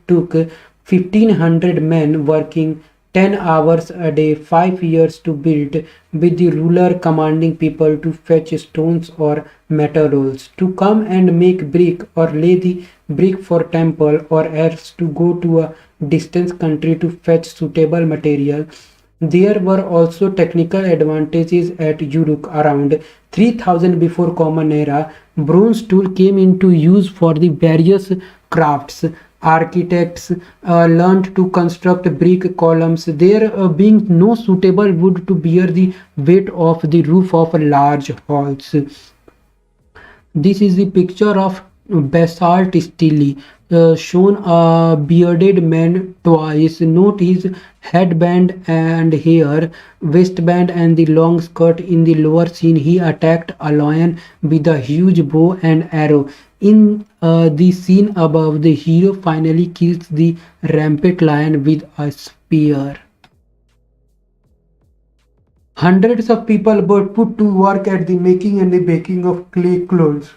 [SPEAKER 1] took 1500 men working 10 hours a day, 5 years to build, with the ruler commanding people to fetch stones or metal rolls, to come and make brick or lay the brick for temple, or else to go to a distant country to fetch suitable material. There were also technical advantages at Uruk. Around 3000 before Common Era, bronze tool came into use for the various crafts. Architects learned to construct brick columns, there being no suitable wood to bear the weight of the roof of large halls. This is the picture of basalt stele, shown a bearded man twice. Note his headband and hair, waistband and the long skirt. In the lower scene, he attacked a lion with a huge bow and arrow. In the scene above, the hero finally kills the rampant lion with a spear. Hundreds of people were put to work at the making and the baking of clay clothes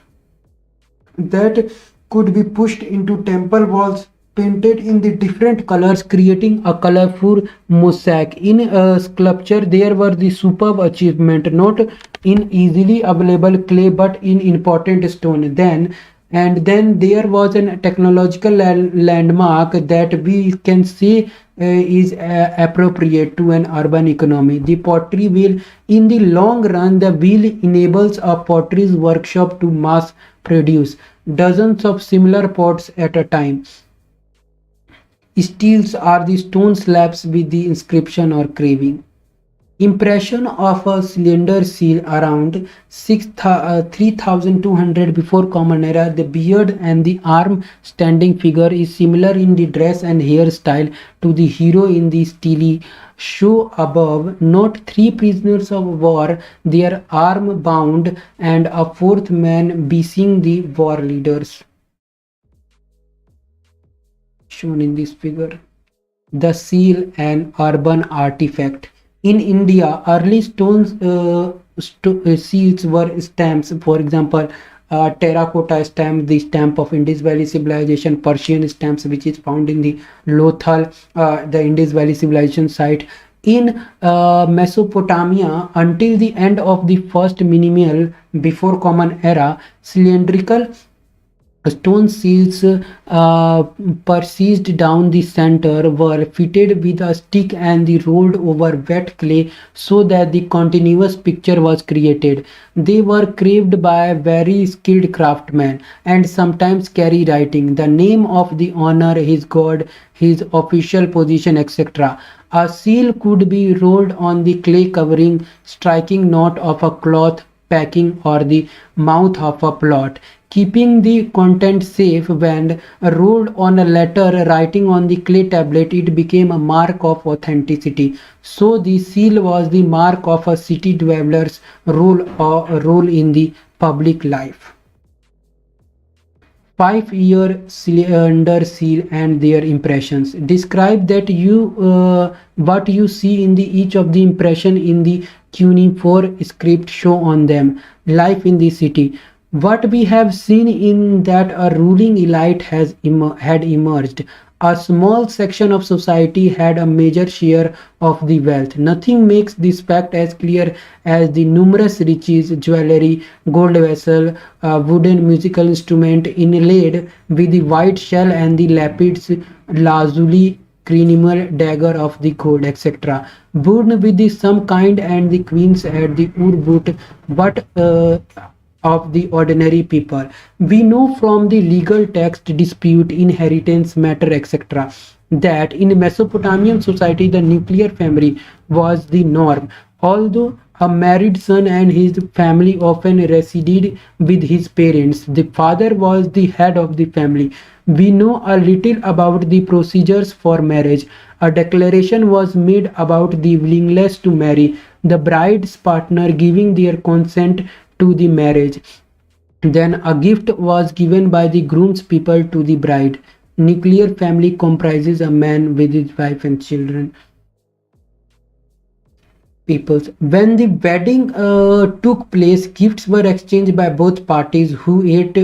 [SPEAKER 1] that could be pushed into temple walls, painted in the different colors, creating a colorful mosaic. In sculpture, there were the superb achievement, not in easily available clay but in important stone. Then there was a technological landmark that we can say is appropriate to an urban economy, the pottery wheel. In the long run, the wheel enables a pottery workshop to mass produce dozens of similar pots at a time. Steels are the stone slabs with the inscription or carving. Impression of a cylinder seal around 3200 before Common Era. The beard and the arm standing figure is similar in the dress and hairstyle to the hero in the stele show above. Note three prisoners of war, their arm bound, and a fourth man being the war leaders, shown in this figure. The seal, an urban artifact. In India, early seals were stamps. For example, terracotta stamp, the stamp of Indus Valley civilization; Persian stamps, which is found in the Lothal, the Indus Valley civilization site. In Mesopotamia, until the end of the first millennium before Common Era, cylindrical stone seals persisted down the center were fitted with a stick and the rolled over wet clay so that the continuous picture was created. They were carved by very skilled craftsmen and sometimes carry writing, the name of the owner, his god, his official position, etc. A seal could be rolled on the clay covering, striking knot of a cloth packing, or the mouth of a plot, keeping the content safe. When rolled on a letter writing on the clay tablet, it became a mark of authenticity. So the seal was the mark of a city dweller role in the public life. 5-year cylinder seal and their impressions. Describe that what you see in the each of the impression in the cuneiform script show on them. Life in the city. What we have seen in that a ruling elite had emerged. A small section of society had a major share of the wealth. Nothing makes this fact as clear as the numerous riches, jewelry, gold vessel, wooden musical instrument inlaid with the white shell and the lapis lazuli, cranial dagger of the god, etc. Born with the some kind and the queens at the Urbut, but of the ordinary people. We know from the legal text, dispute, inheritance matter, etc., that in Mesopotamian society the nuclear family was the norm. Although a married son and his family often resided with his parents, the father was the head of the family. We know a little about the procedures for marriage. A declaration was made about the willingness to marry, the bride's partner giving their consent to the marriage. Then a gift was given by the groom's people to the bride. Nuclear family comprises a man with his wife and children. Peoples. When the wedding took place, gifts were exchanged by both parties who ate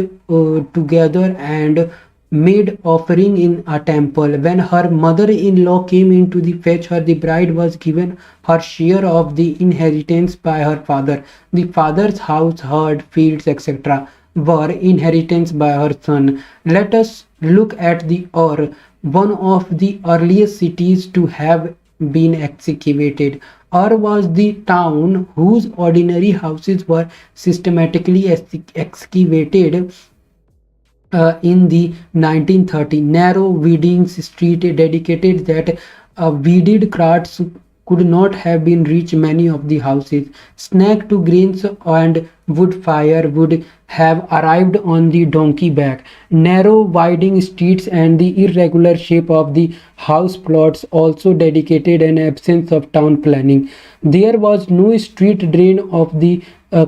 [SPEAKER 1] together and made offering in a temple. When her mother-in-law came in to the fetch her, the bride was given her share of the inheritance by her father. The father's house, herd, fields, etc. were inheritance by her son. Let us look at the Ur, one of the earliest cities to have been excavated. Ur was the town whose ordinary houses were systematically excavated in the 1930. Narrow winding street dedicated that weeded carts could not have been reached. Many of the houses, snack to grains and wood fire, would have arrived on the donkey back. Narrow winding streets and the irregular shape of the house plots also dedicated an absence of town planning. There was no street drain of the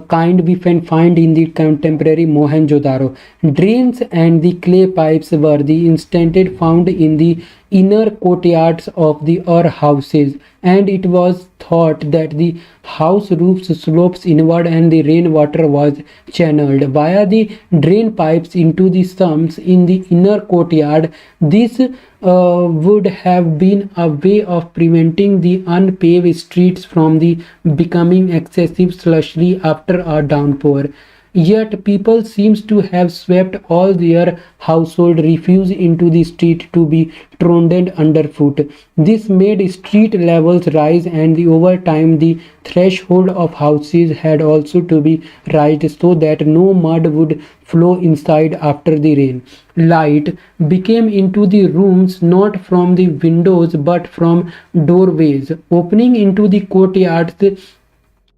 [SPEAKER 1] kind we can find in the contemporary Mohenjo-daro. Drains and the clay pipes were the instanted found in the inner courtyards of the Ur houses, and it was thought that the house roofs slopes inward and the rainwater was channeled via the drain pipes into the sumps in the inner courtyard. This would have been a way of preventing the unpaved streets from the becoming excessive slushy after a downpour. Yet people seems to have swept all their household refuse into the street to be trodden underfoot. This made street levels rise, and over time the threshold of houses had also to be raised so that no mud would flow inside after the rain. Light became into the rooms not from the windows but from doorways opening into the courtyards.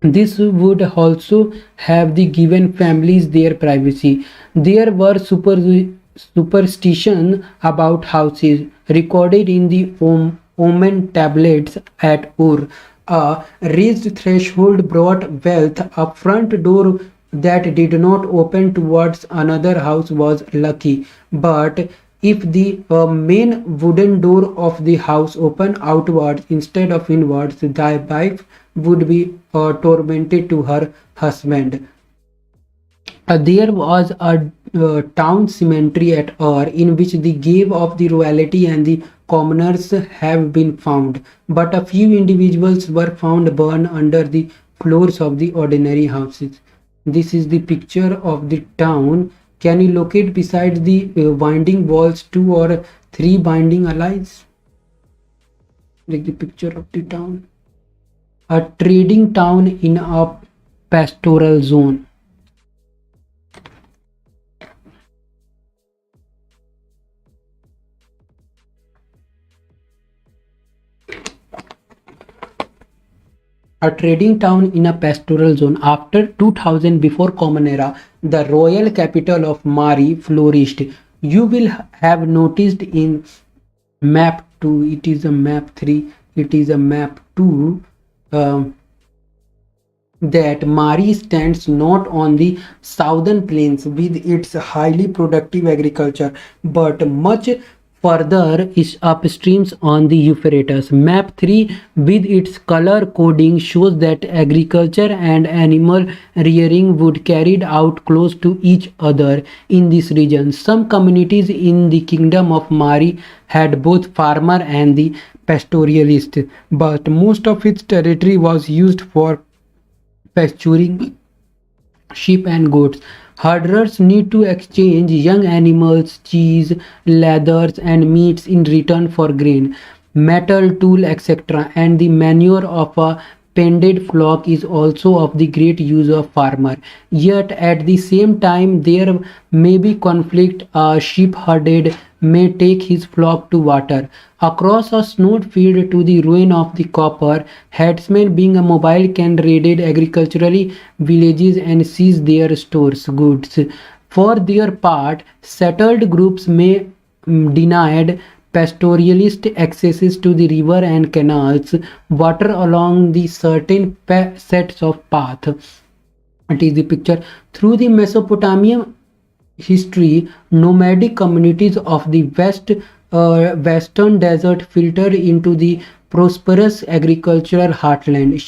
[SPEAKER 1] This would also have the given families their privacy. There were superstition about houses recorded in the omen tablets at Ur. A raised threshold brought wealth. A front door that did not open towards another house was lucky. But if the main wooden door of the house opened outwards instead of inwards, thy wife would be tormented to her husband. There was a town cemetery at Ur in which the grave of the royalty and the commoners have been found, but a few individuals were found burned under the floors of the ordinary houses. This is the picture of the town. Can you locate beside the winding walls 2 or 3 binding allies? Like the picture of the town. A trading town in a pastoral zone. A trading town in a pastoral zone. After 2000 before Common Era, the royal capital of Mari flourished. You will have noticed in map 2, it is a map 3, it is a map 2, that Mari stands not on the southern plains with its highly productive agriculture, but much further is upstreams on the Euphrates. Map 3 with its color coding shows that agriculture and animal rearing would carried out close to each other in this region. Some communities in the kingdom of Mari had both farmer and the pastoralist, but most of its territory was used for pasturing sheep and goats. Herders need to exchange young animals, cheese, leathers, and meats in return for grain, metal, tool, etc., and the manure of a expanded flock is also of the great use of farmer. Yet at the same time there may be conflict. A sheep-herded may take his flock to water across a snowed field to the ruin of the copper. Herdsmen being a mobile can raid agriculturally villages and seize their stores goods. For their part, settled groups may denied pastoralist accesses to the river and canals, water along the certain sets of path. It is the picture. Through the Mesopotamian history, nomadic communities of the western desert filtered into the prosperous agricultural heartland.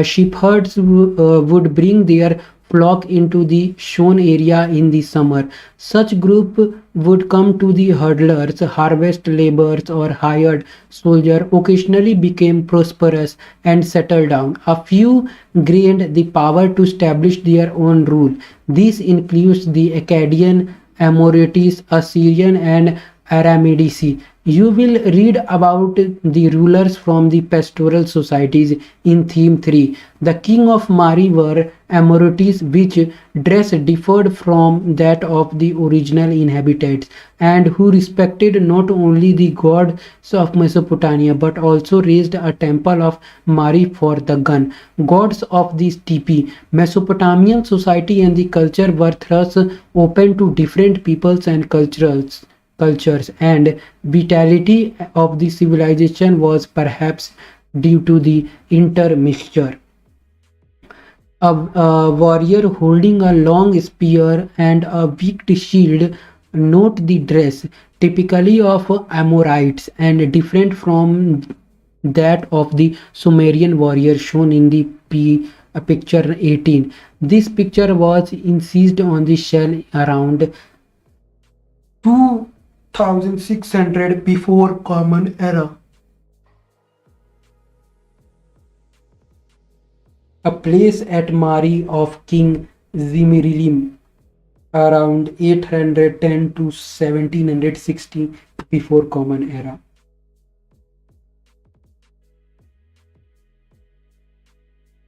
[SPEAKER 1] Sheepherds would bring their flock into the shown area in the summer. Such group would come to the hurdlers, harvest laborers or hired soldier occasionally became prosperous and settled down. A few gained the power to establish their own rule. This includes the Akkadian, Amorites, Assyrian and Aramedici. You will read about the rulers from the pastoral societies in theme 3. The king of Mari were Amorites, which dress differed from that of the original inhabitants, and who respected not only the gods of Mesopotamia but also raised a temple of Mari for the gun. Gods of the steppe. Mesopotamian society and the culture were thus open to different peoples and cultures, and vitality of the civilization was perhaps due to the intermixture. A warrior holding a long spear and a wicked shield. Note the dress, typically of Amorites and different from that of the Sumerian warrior shown in the picture 18. This picture was incised on the shell around 2600 before Common Era. A place at Mari of King Zimrilim around 810 to 1760 before Common Era.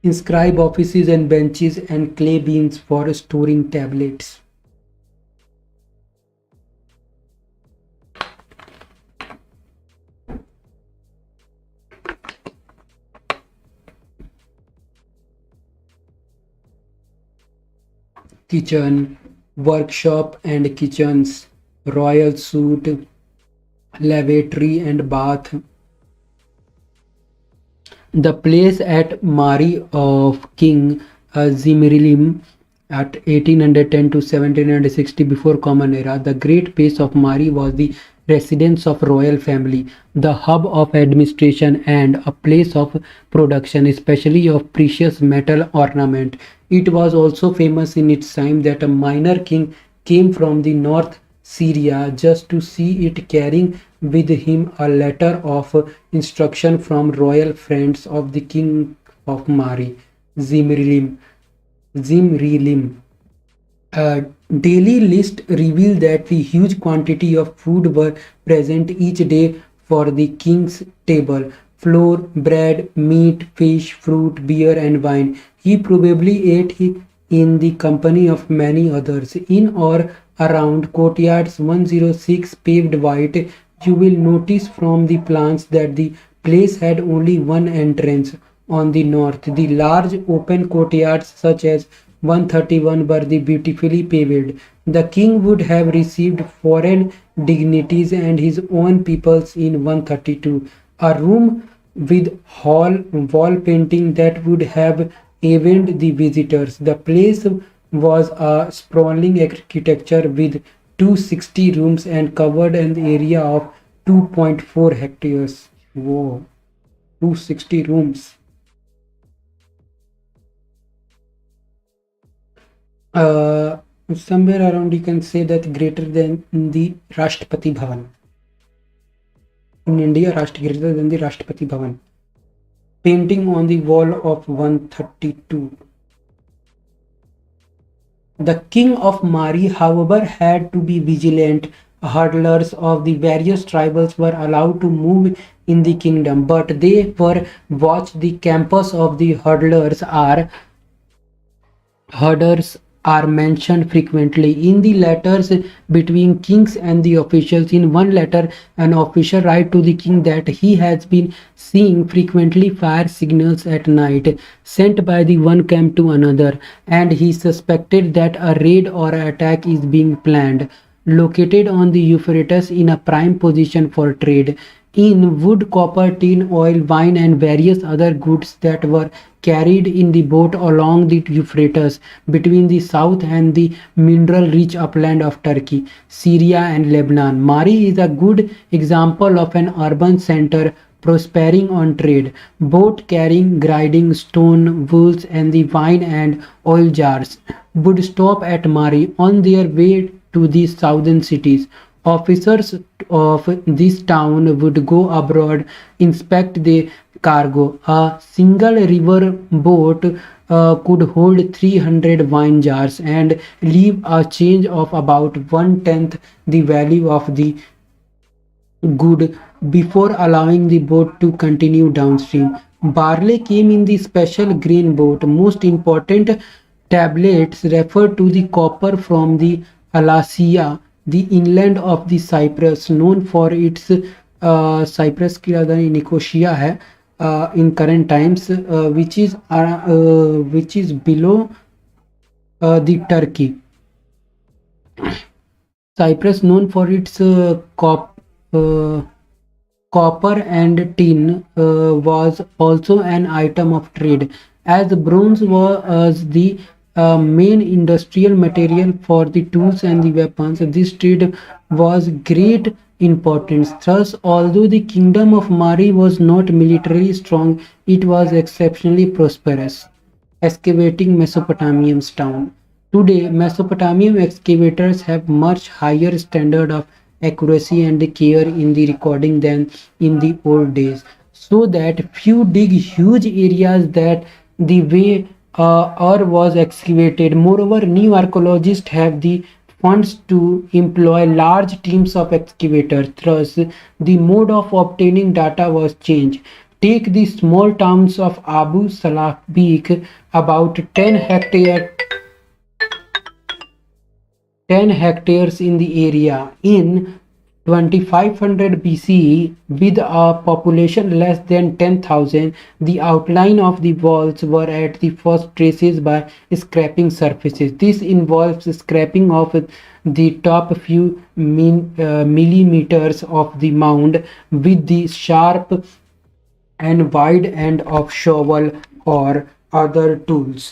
[SPEAKER 1] Inscribe offices and benches and clay beans for storing tablets. Kitchen, workshop and kitchens, royal suite, lavatory and bath. The place at Mari of King Zimrilim at 1810 to 1760 before Common Era. The great place of Mari was the residence of royal family, the hub of administration and a place of production, especially of precious metal ornament. It was also famous in its time that a minor king came from the north Syria just to see it, carrying with him a letter of instruction from royal friends of the king of Mari, Zimrilim. A daily list revealed that the huge quantity of food were present each day for the king's table: flour, bread, meat, fish, fruit, beer, and wine. He probably ate in the company of many others. In or around courtyards 106 paved white, you will notice from the plans that the place had only one entrance on the north. The large open courtyards such as 131 were the beautifully paved. The king would have received foreign dignities and his own peoples in 132. A room with wall painting that would have awed the visitors. The place was a sprawling architecture with 260 rooms and covered an area of 2.4 hectares. Whoa, 260 rooms. Somewhere around you can say that greater than the Rashtrapati Bhavan. In India, greater than the Rashtrapati Bhavan. Painting on the wall of 132. The king of Mari, however, had to be vigilant hurdlers of the various tribes were allowed to move in the kingdom, but they were watched. The campus of the herders are mentioned frequently in the letters between kings and the officials. In one letter, an official writes to the king that he has been seeing frequently fire signals at night sent by the one camp to another, and he suspected that a raid or attack is being planned. Located on the Euphrates in a prime position for trade in wood, copper, tin, oil, wine, and various other goods that were carried in the boat along the Euphrates between the south and the mineral-rich upland of Turkey, Syria, and Lebanon. Mari is a good example of an urban center prospering on trade. Boat carrying grinding stone, wools, and the wine and oil jars would stop at Mari on their way to the southern cities. Officers of this town would go abroad, inspect the cargo. A single river boat could hold 300 wine jars and leave a change of about one-tenth the value of the good before allowing the boat to continue downstream. Barley came in the special grain boat. Most important tablets refer to the copper from the Alasia, the inland of the Cyprus, known for its Cyprus की राजधानी Nicosia है in current times, which is below the Turkey. Cyprus, known for its copper and tin, was also an item of trade, as bronze was the main industrial material for the tools and the weapons. This trade was great importance. Thus, although the kingdom of Mari was not militarily strong, it was exceptionally prosperous. Excavating Mesopotamian's town. Today, Mesopotamian excavators have much higher standard of accuracy and care in the recording than in the old days, so that few dig huge areas that the way or was excavated. Moreover, new archaeologists have the funds to employ large teams of excavators. Thus, the mode of obtaining data was changed. Take the small towns of Abu Salafbik, about 10 hectares in the area. In 2500 BCE, with a population less than 10,000, the outline of the walls were at the first traces by scraping surfaces. This involves scraping off the top few millimeters of the mound with the sharp and wide end of shovel or other tools.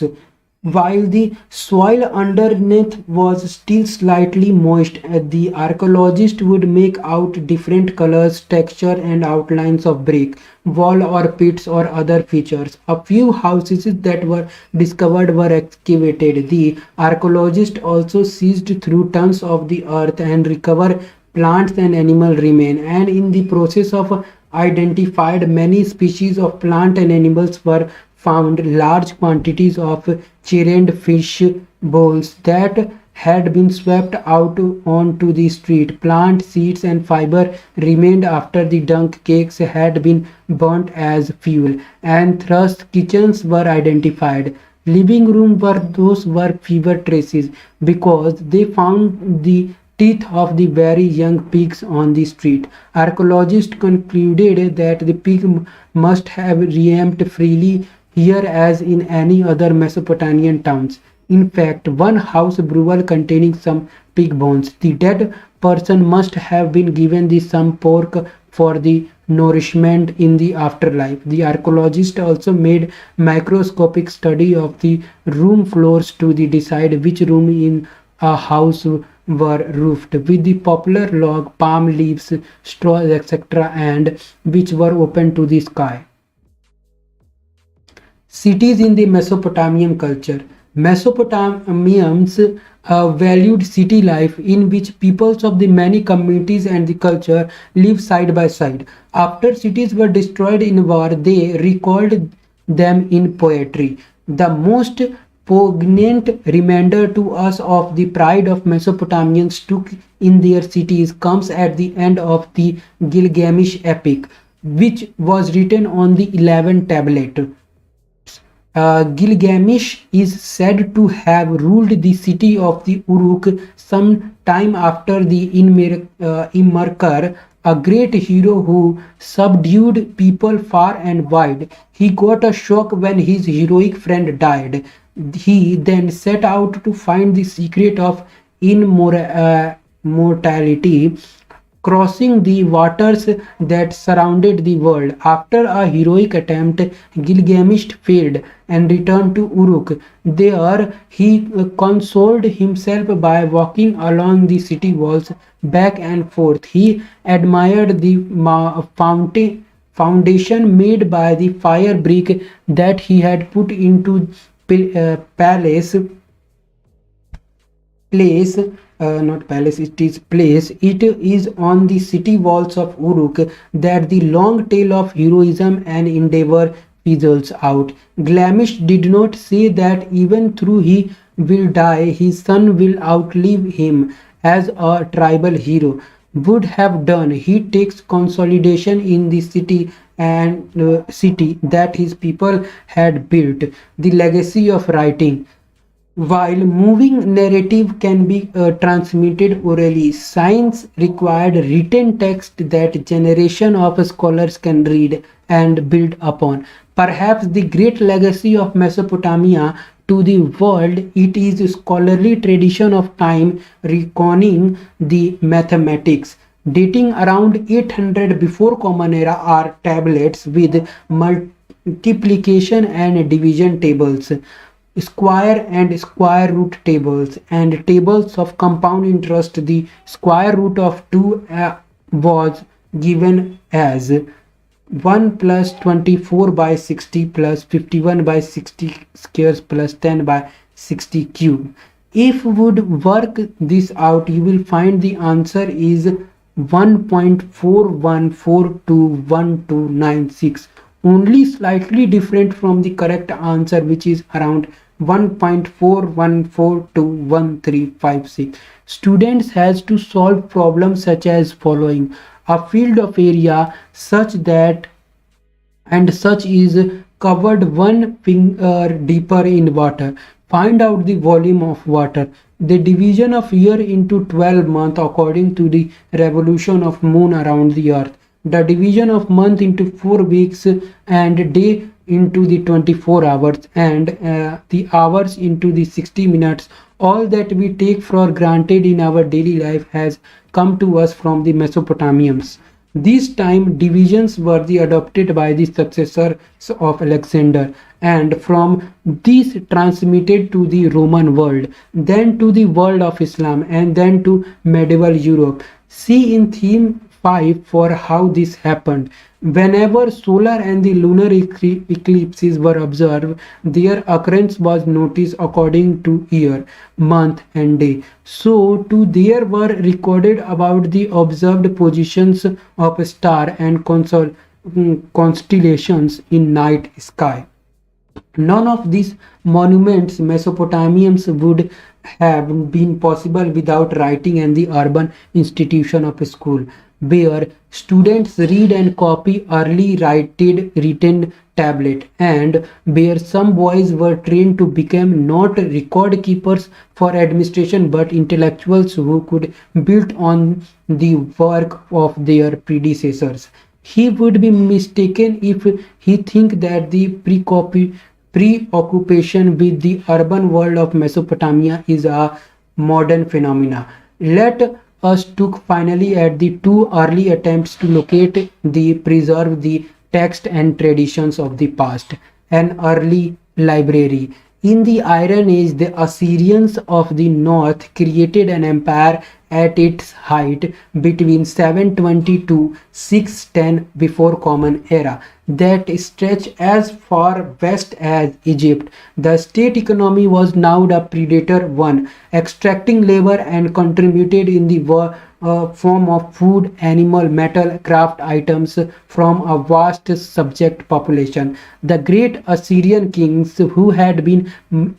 [SPEAKER 1] While the soil underneath was still slightly moist, the archaeologist would make out different colors, texture, and outlines of brick, wall or pits or other features. A few houses that were discovered were excavated. The archaeologist also seized through tons of the earth and recovered plants and animal remain, and in the process of identified many species of plant and animals were found. Large quantities of churned fish bones that had been swept out onto the street. Plant seeds and fiber remained after the dung cakes had been burnt as fuel, and thus kitchens were identified. Living room were fewer traces because they found the teeth of the very young pigs on the street. Archaeologists concluded that the pig must have roamed freely here as in any other Mesopotamian towns. In fact, one house brewer containing some pig bones. The dead person must have been given some pork for the nourishment in the afterlife. The archaeologist also made microscopic study of the room floors to decide which room in a house were roofed with the poplar log, palm leaves, straws, etc., and which were open to the sky. Cities in the Mesopotamian culture. Mesopotamians valued city life in which peoples of the many communities and the culture live side by side. After cities were destroyed in war, they recalled them in poetry. The most poignant reminder to us of the pride of Mesopotamians took in their cities comes at the end of the Gilgamesh epic, which was written on the 11 tablet. Gilgamesh is said to have ruled the city of the Uruk some time after the Immerker, a great hero who subdued people far and wide. He got a shock when his heroic friend died. He then set out to find the secret of immortality, crossing the waters that surrounded the world. After a heroic attempt, Gilgamesh failed and returned to Uruk. There, he consoled himself by walking along the city walls back and forth. He admired the foundation made by the fire brick that he had put into palace place not palace, it is place. It is on the city walls of Uruk that the long tale of heroism and endeavor fizzles out. Gilgamesh did not say that even though he will die, his son will outlive him as a tribal hero would have done. He takes consolidation in the city and city that his people had built. The legacy of writing. While moving narrative can be transmitted orally, science required written text that generation of scholars can read and build upon. Perhaps the great legacy of Mesopotamia to the world, it is scholarly tradition of time reckoning the mathematics. Dating around 800 before Common Era are tablets with multiplication and division tables, square and square root tables, and tables of compound interest. The square root of 2 was given as 1 plus 24 by 60 plus 51 by 60 squares plus 10 by 60 cube. If would work this out, you will find the answer is 1.41421296, only slightly different from the correct answer, which is around 1.41421356. Students has to solve problems such as following: a field of area such that and such is covered 1 finger deeper in water. Find out the volume of water. The division of year into 12 months according to the revolution of moon around the earth. The division of month into 4 weeks and day into the 24 hours, and the hours into the 60 minutes. All that we take for granted in our daily life has come to us from the Mesopotamians. These time divisions were adopted by the successors of Alexander, and from these transmitted to the Roman world, then to the world of Islam, and then to medieval Europe. See in theme 5 for how this happened. Whenever solar and the lunar eclipses were observed, their occurrence was noticed according to year, month, and day. So, too, there were recorded about the observed positions of star and constellations in night sky. None of these monuments Mesopotamians would have been possible without writing and the urban institution of school, where students read and copy early written tablet, and where some boys were trained to become not record keepers for administration but intellectuals who could build on the work of their predecessors. He would be mistaken if he think that the preoccupation with the urban world of Mesopotamia is a modern phenomena. Let us took finally at the 2 early attempts to locate the preserve the text and traditions of the past. An early library. In the Iron Age, the Assyrians of the north created an empire at its height between 720 to 610 before Common Era that stretched as far west as Egypt. The state economy was now the predator one, extracting labor and contributed in the form of food, animal, metal, craft items from a vast subject population. The great Assyrian kings who had been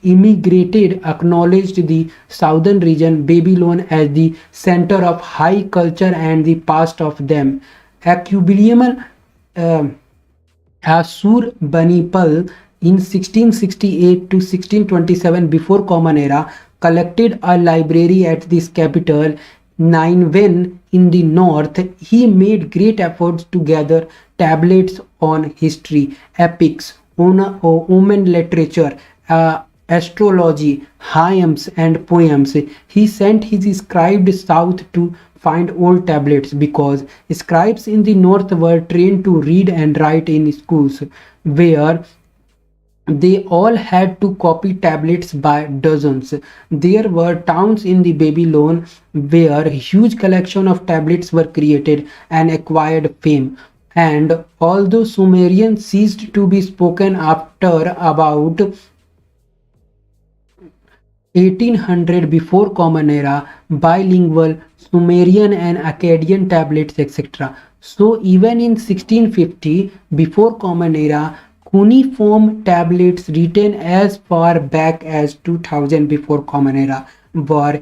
[SPEAKER 1] immigrated acknowledged the southern region, Babylon, as the center of high culture and the past of them. Equilibrium Ashurbanipal in 1668 to 1627 before Common Era collected a library at this capital. Nineveh in the north, he made great efforts to gather tablets on history, epics, Omen literature, astrology, hymns, and poems. He sent his scribes south to find old tablets because scribes in the north were trained to read and write in schools where they all had to copy tablets by dozens. There were towns in the Babylon where huge collection of tablets were created and acquired fame. And although Sumerian ceased to be spoken after about 1800 before Common Era, bilingual Sumerian and Akkadian tablets, etc. So even in 1650 before Common Era, cuneiform tablets written as far back as 2000 before Common Era were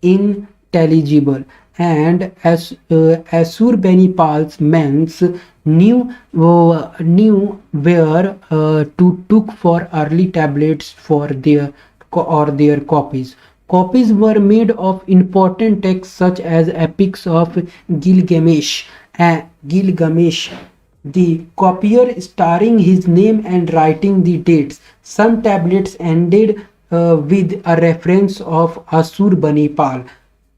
[SPEAKER 1] intelligible, and as Assurbanipal's men knew where to look for early tablets for their copies. Copies were made of important texts such as epics of Gilgamesh, the copier starring his name and writing the dates. Some tablets ended with a reference of Assurbanipal.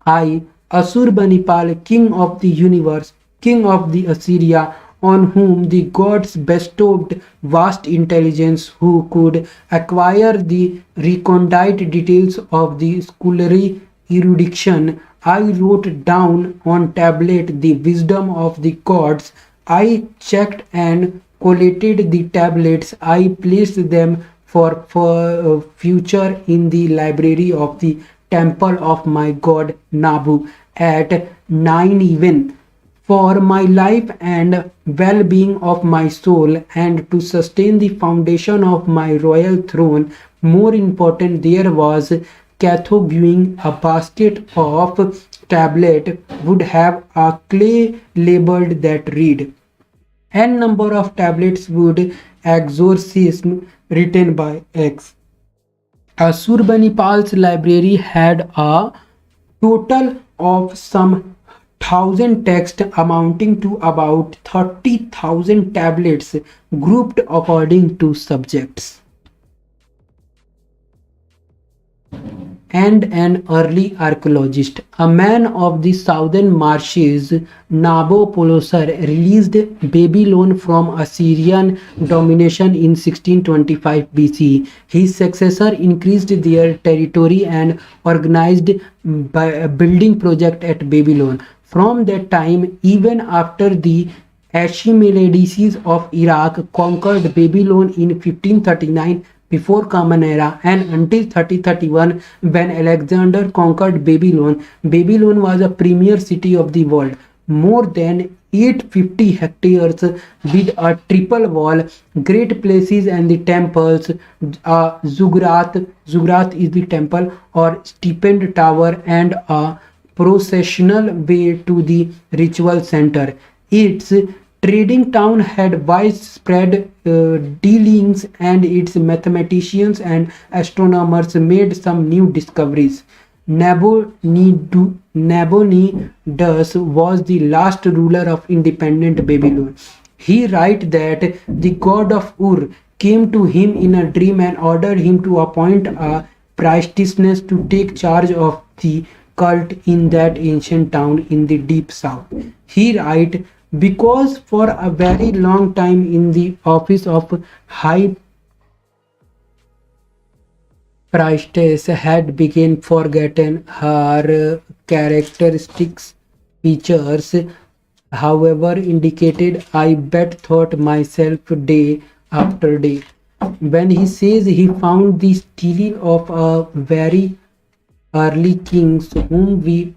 [SPEAKER 1] Assurbanipal, king of the universe, king of the Assyria, on whom the gods bestowed vast intelligence, who could acquire the recondite details of the scholarly erudition. I wrote down on tablet the wisdom of the gods. I checked and collated the tablets. I placed them for future in the library of the temple of my god Nabu at Nineveh. For my life and well-being of my soul, and to sustain the foundation of my royal throne, more important there was cataloguing. A basket of tablet would have a clay labeled that read n number of tablets would exorcism written by X. Assurbanipal's library had a total of some 1000 texts amounting to about 30,000 tablets grouped according to subjects. And an early archaeologist, a man of the southern marshes, Nabopolassar, released Babylon from Assyrian domination in 1625 BC. His successor increased their territory and organized a building project at Babylon. From that time, even after the Ashimelides of Iraq conquered Babylon in 1539 before Common Era, and until 3031 when Alexander conquered Babylon, Babylon was a premier city of the world. More than 850 hectares with a triple wall, great places and the temples, Zugrat is the temple or stipend tower, and a processional way to the ritual center. Its trading town had widespread dealings, and its mathematicians and astronomers made some new discoveries. Nabonidus was the last ruler of independent Babylon. He writes that the god of Ur came to him in a dream and ordered him to appoint a priestess to take charge of the cult in that ancient town in the deep south. He writes, because for a very long time in the office of high priestess had begun forgotten her characteristics features, however indicated, I bet thought myself day after day. When he says he found the stele of a very early kings whom we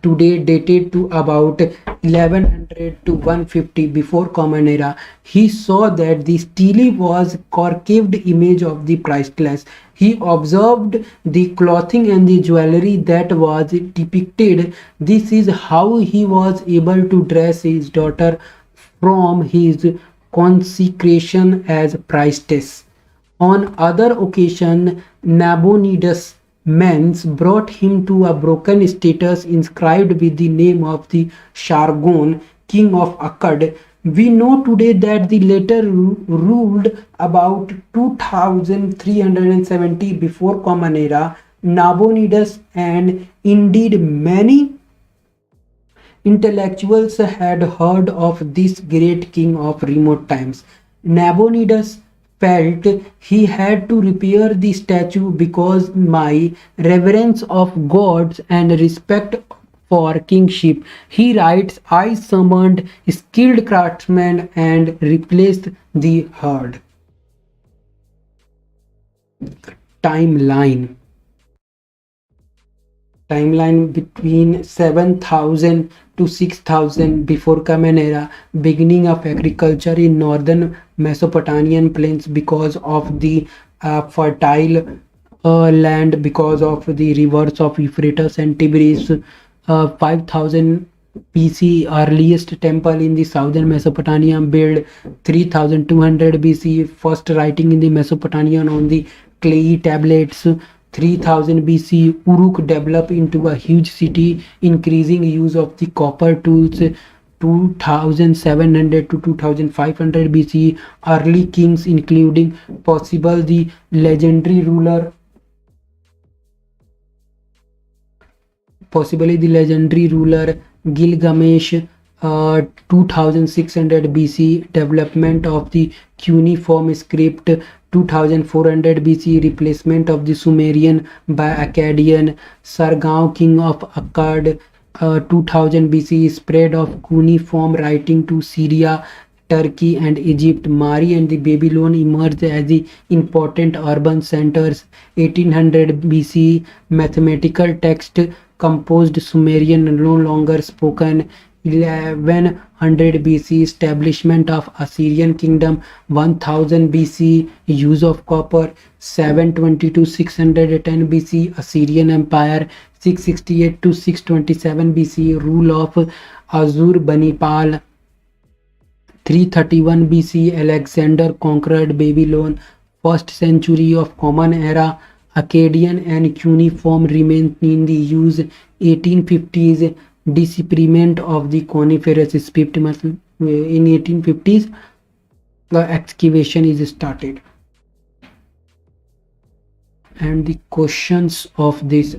[SPEAKER 1] today dated to about 1100 to 150 before common era, he saw that the stele was concave image of the priceless. He observed the clothing and the jewelry that was depicted. This is how he was able to dress his daughter from his consecration as priestess. On other occasion, Nabonidus Mens brought him to a broken status inscribed with the name of the Sargon, king of Akkad. We know today that the latter ruled about 2370 before Common Era. Nabonidus and indeed many intellectuals had heard of this great king of remote times. Nabonidus felt he had to repair the statue because my reverence of gods and respect for kingship. He writes, I summoned skilled craftsmen and replaced the herd. Timeline. Timeline between 7000 to 6000 before Common Era, beginning of agriculture in northern Mesopotamian plains because of the fertile land, because of the rivers of Euphrates and Tigris. 5000 BC, earliest temple in the southern Mesopotamia built. 3200 BC, first writing in the Mesopotamian on the clay tablets. 3000 BC, Uruk developed into a huge city, increasing use of the copper tools. 2700 to 2500 BC, early kings including possible the legendary ruler, Gilgamesh. 2600 BC, development of the cuneiform script. 2400 BC, replacement of the Sumerian by Akkadian. Sargon, king of Akkad. 2000 BC, spread of cuneiform writing to Syria, Turkey and Egypt. Mari and the Babylon emerged as the important urban centers. 1800 BC, mathematical text composed Sumerian no longer spoken. 1100 BC, establishment of Assyrian kingdom. 1000 BC, use of copper. 720 to 610 BC, Assyrian empire. 668 to 627 BC, rule of Ashurbanipal. 331 BC, Alexander conquered Babylon. First century of Common Era, Akkadian and cuneiform remained in the use. 1850s, disappearance of the coniferous script. In 1850s, the excavation is started. And the questions of this,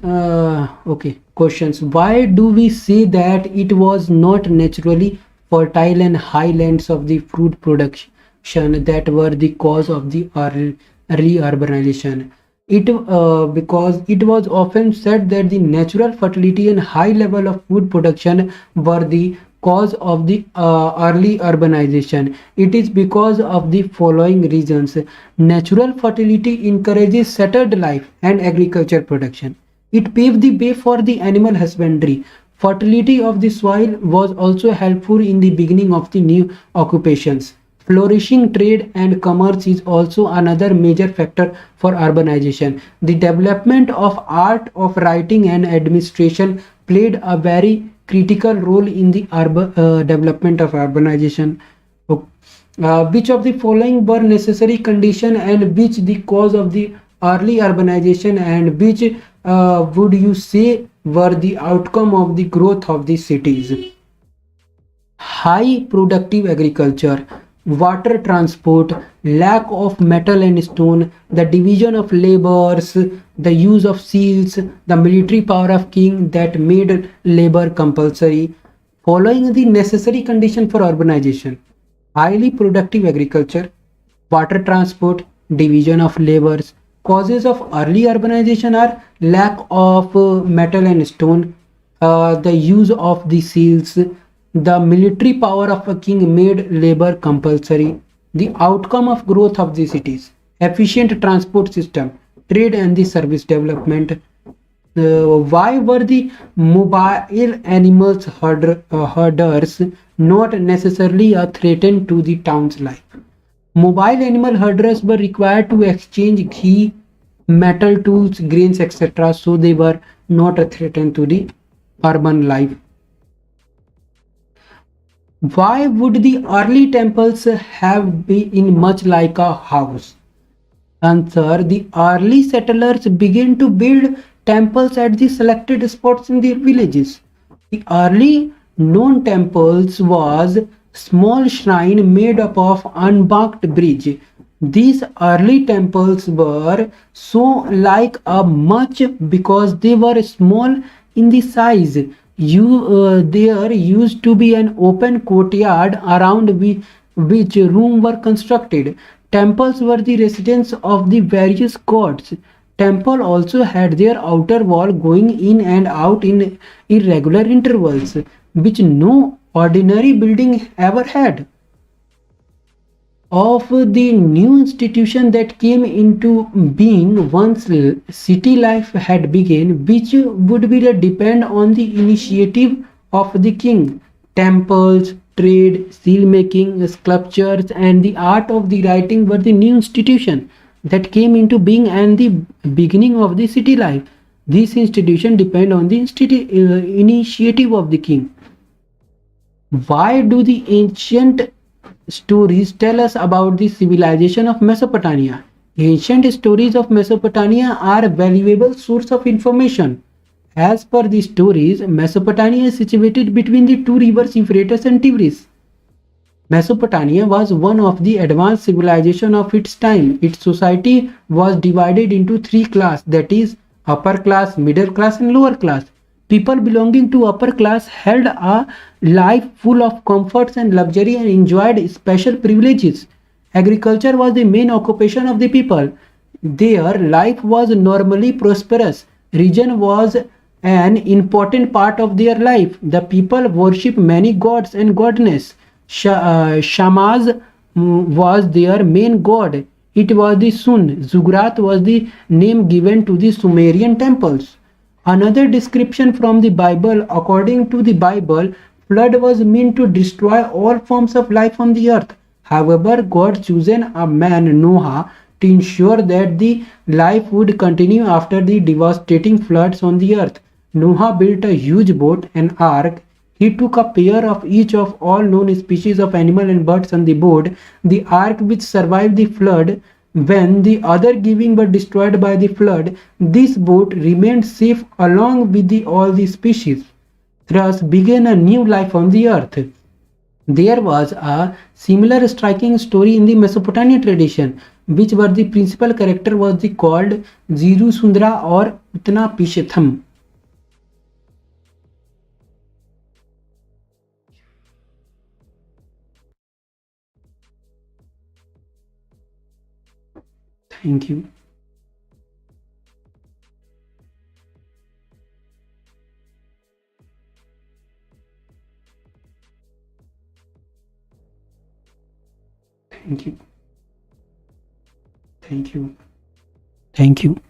[SPEAKER 1] questions. Why do we say that it was not naturally fertile and highlands of the fruit production that were the cause of the early urbanization? Because it was often said that the natural fertility and high level of food production were the cause of the early urbanization. It is because of the following reasons. Natural fertility encourages settled life and agriculture production. It paved the way for the animal husbandry. Fertility of the soil was also helpful in the beginning of the new occupations. Flourishing trade and commerce is also another major factor for urbanization. The development of art of writing and administration played a very critical role in the development of urbanization. Which of the following were necessary condition and which the cause of the early urbanization, and which would you say were the outcome of the growth of the cities? High productive agriculture, water transport, lack of metal and stone, the division of labors, the use of seals, the military power of king that made labor compulsory. Following the necessary condition for urbanization: highly productive agriculture, water transport, division of labors, Causes of early urbanization are lack of metal and stone, the use of the seals, the military power of a king made labor compulsory, the outcome of growth of the cities, efficient transport system, trade and the service development. Why were the mobile animals herders not necessarily a threat to the town's life? Mobile animal herders were required to exchange ghee, metal tools, grains, etc. So they were not a threat to the urban life. Why would the early temples have been much like a house? Answer: the early settlers began to build temples at the selected spots in their villages. The early known temples was small shrine made up of unmarked bridge. These early temples were so like a much because they were small in the size. There used to be an open courtyard around which room were constructed. Temples were the residence of the various gods. Temple also had their outer wall going in and out in irregular intervals, which no ordinary building ever had. Of the new institution that came into being once city life had begun, which would be depend on the initiative of the king. Temples, trade, seal making, sculptures, and the art of the writing were the new institution that came into being and the beginning of the city life. This institution depend on the initiative of the king. Why do the ancient stories tell us about the civilization of Mesopotamia? Ancient stories of Mesopotamia are a valuable source of information. As per the stories, Mesopotamia is situated between the two rivers Euphrates and Tigris. Mesopotamia was one of the advanced civilizations of its time. Its society was divided into three classes, that is, upper class, middle class, and lower class. People belonging to upper class held a life full of comforts and luxury and enjoyed special privileges. Agriculture was the main occupation of the people. Their life was normally prosperous. Religion was an important part of their life. The people worship many gods and goddesses. Shamash was their main god. It was the sun. Zugrat was the name given to the Sumerian temples. Another description from the Bible: according to the Bible, flood was meant to destroy all forms of life on the earth. However, God chosen a man, Noah, to ensure that the life would continue after the devastating floods on the earth. Noah built a huge boat, an ark. He took a pair of each of all known species of animal and birds on the boat. The ark which survived the flood, when the other giving were destroyed by the flood, this boat remained safe along with all the species. Thus began a new life on the earth. There was a similar striking story in the Mesopotamian tradition, which were the principal character was the called Ziru Sundra or Utna Pishatham. Thank you. Thank you. Thank you. Thank you.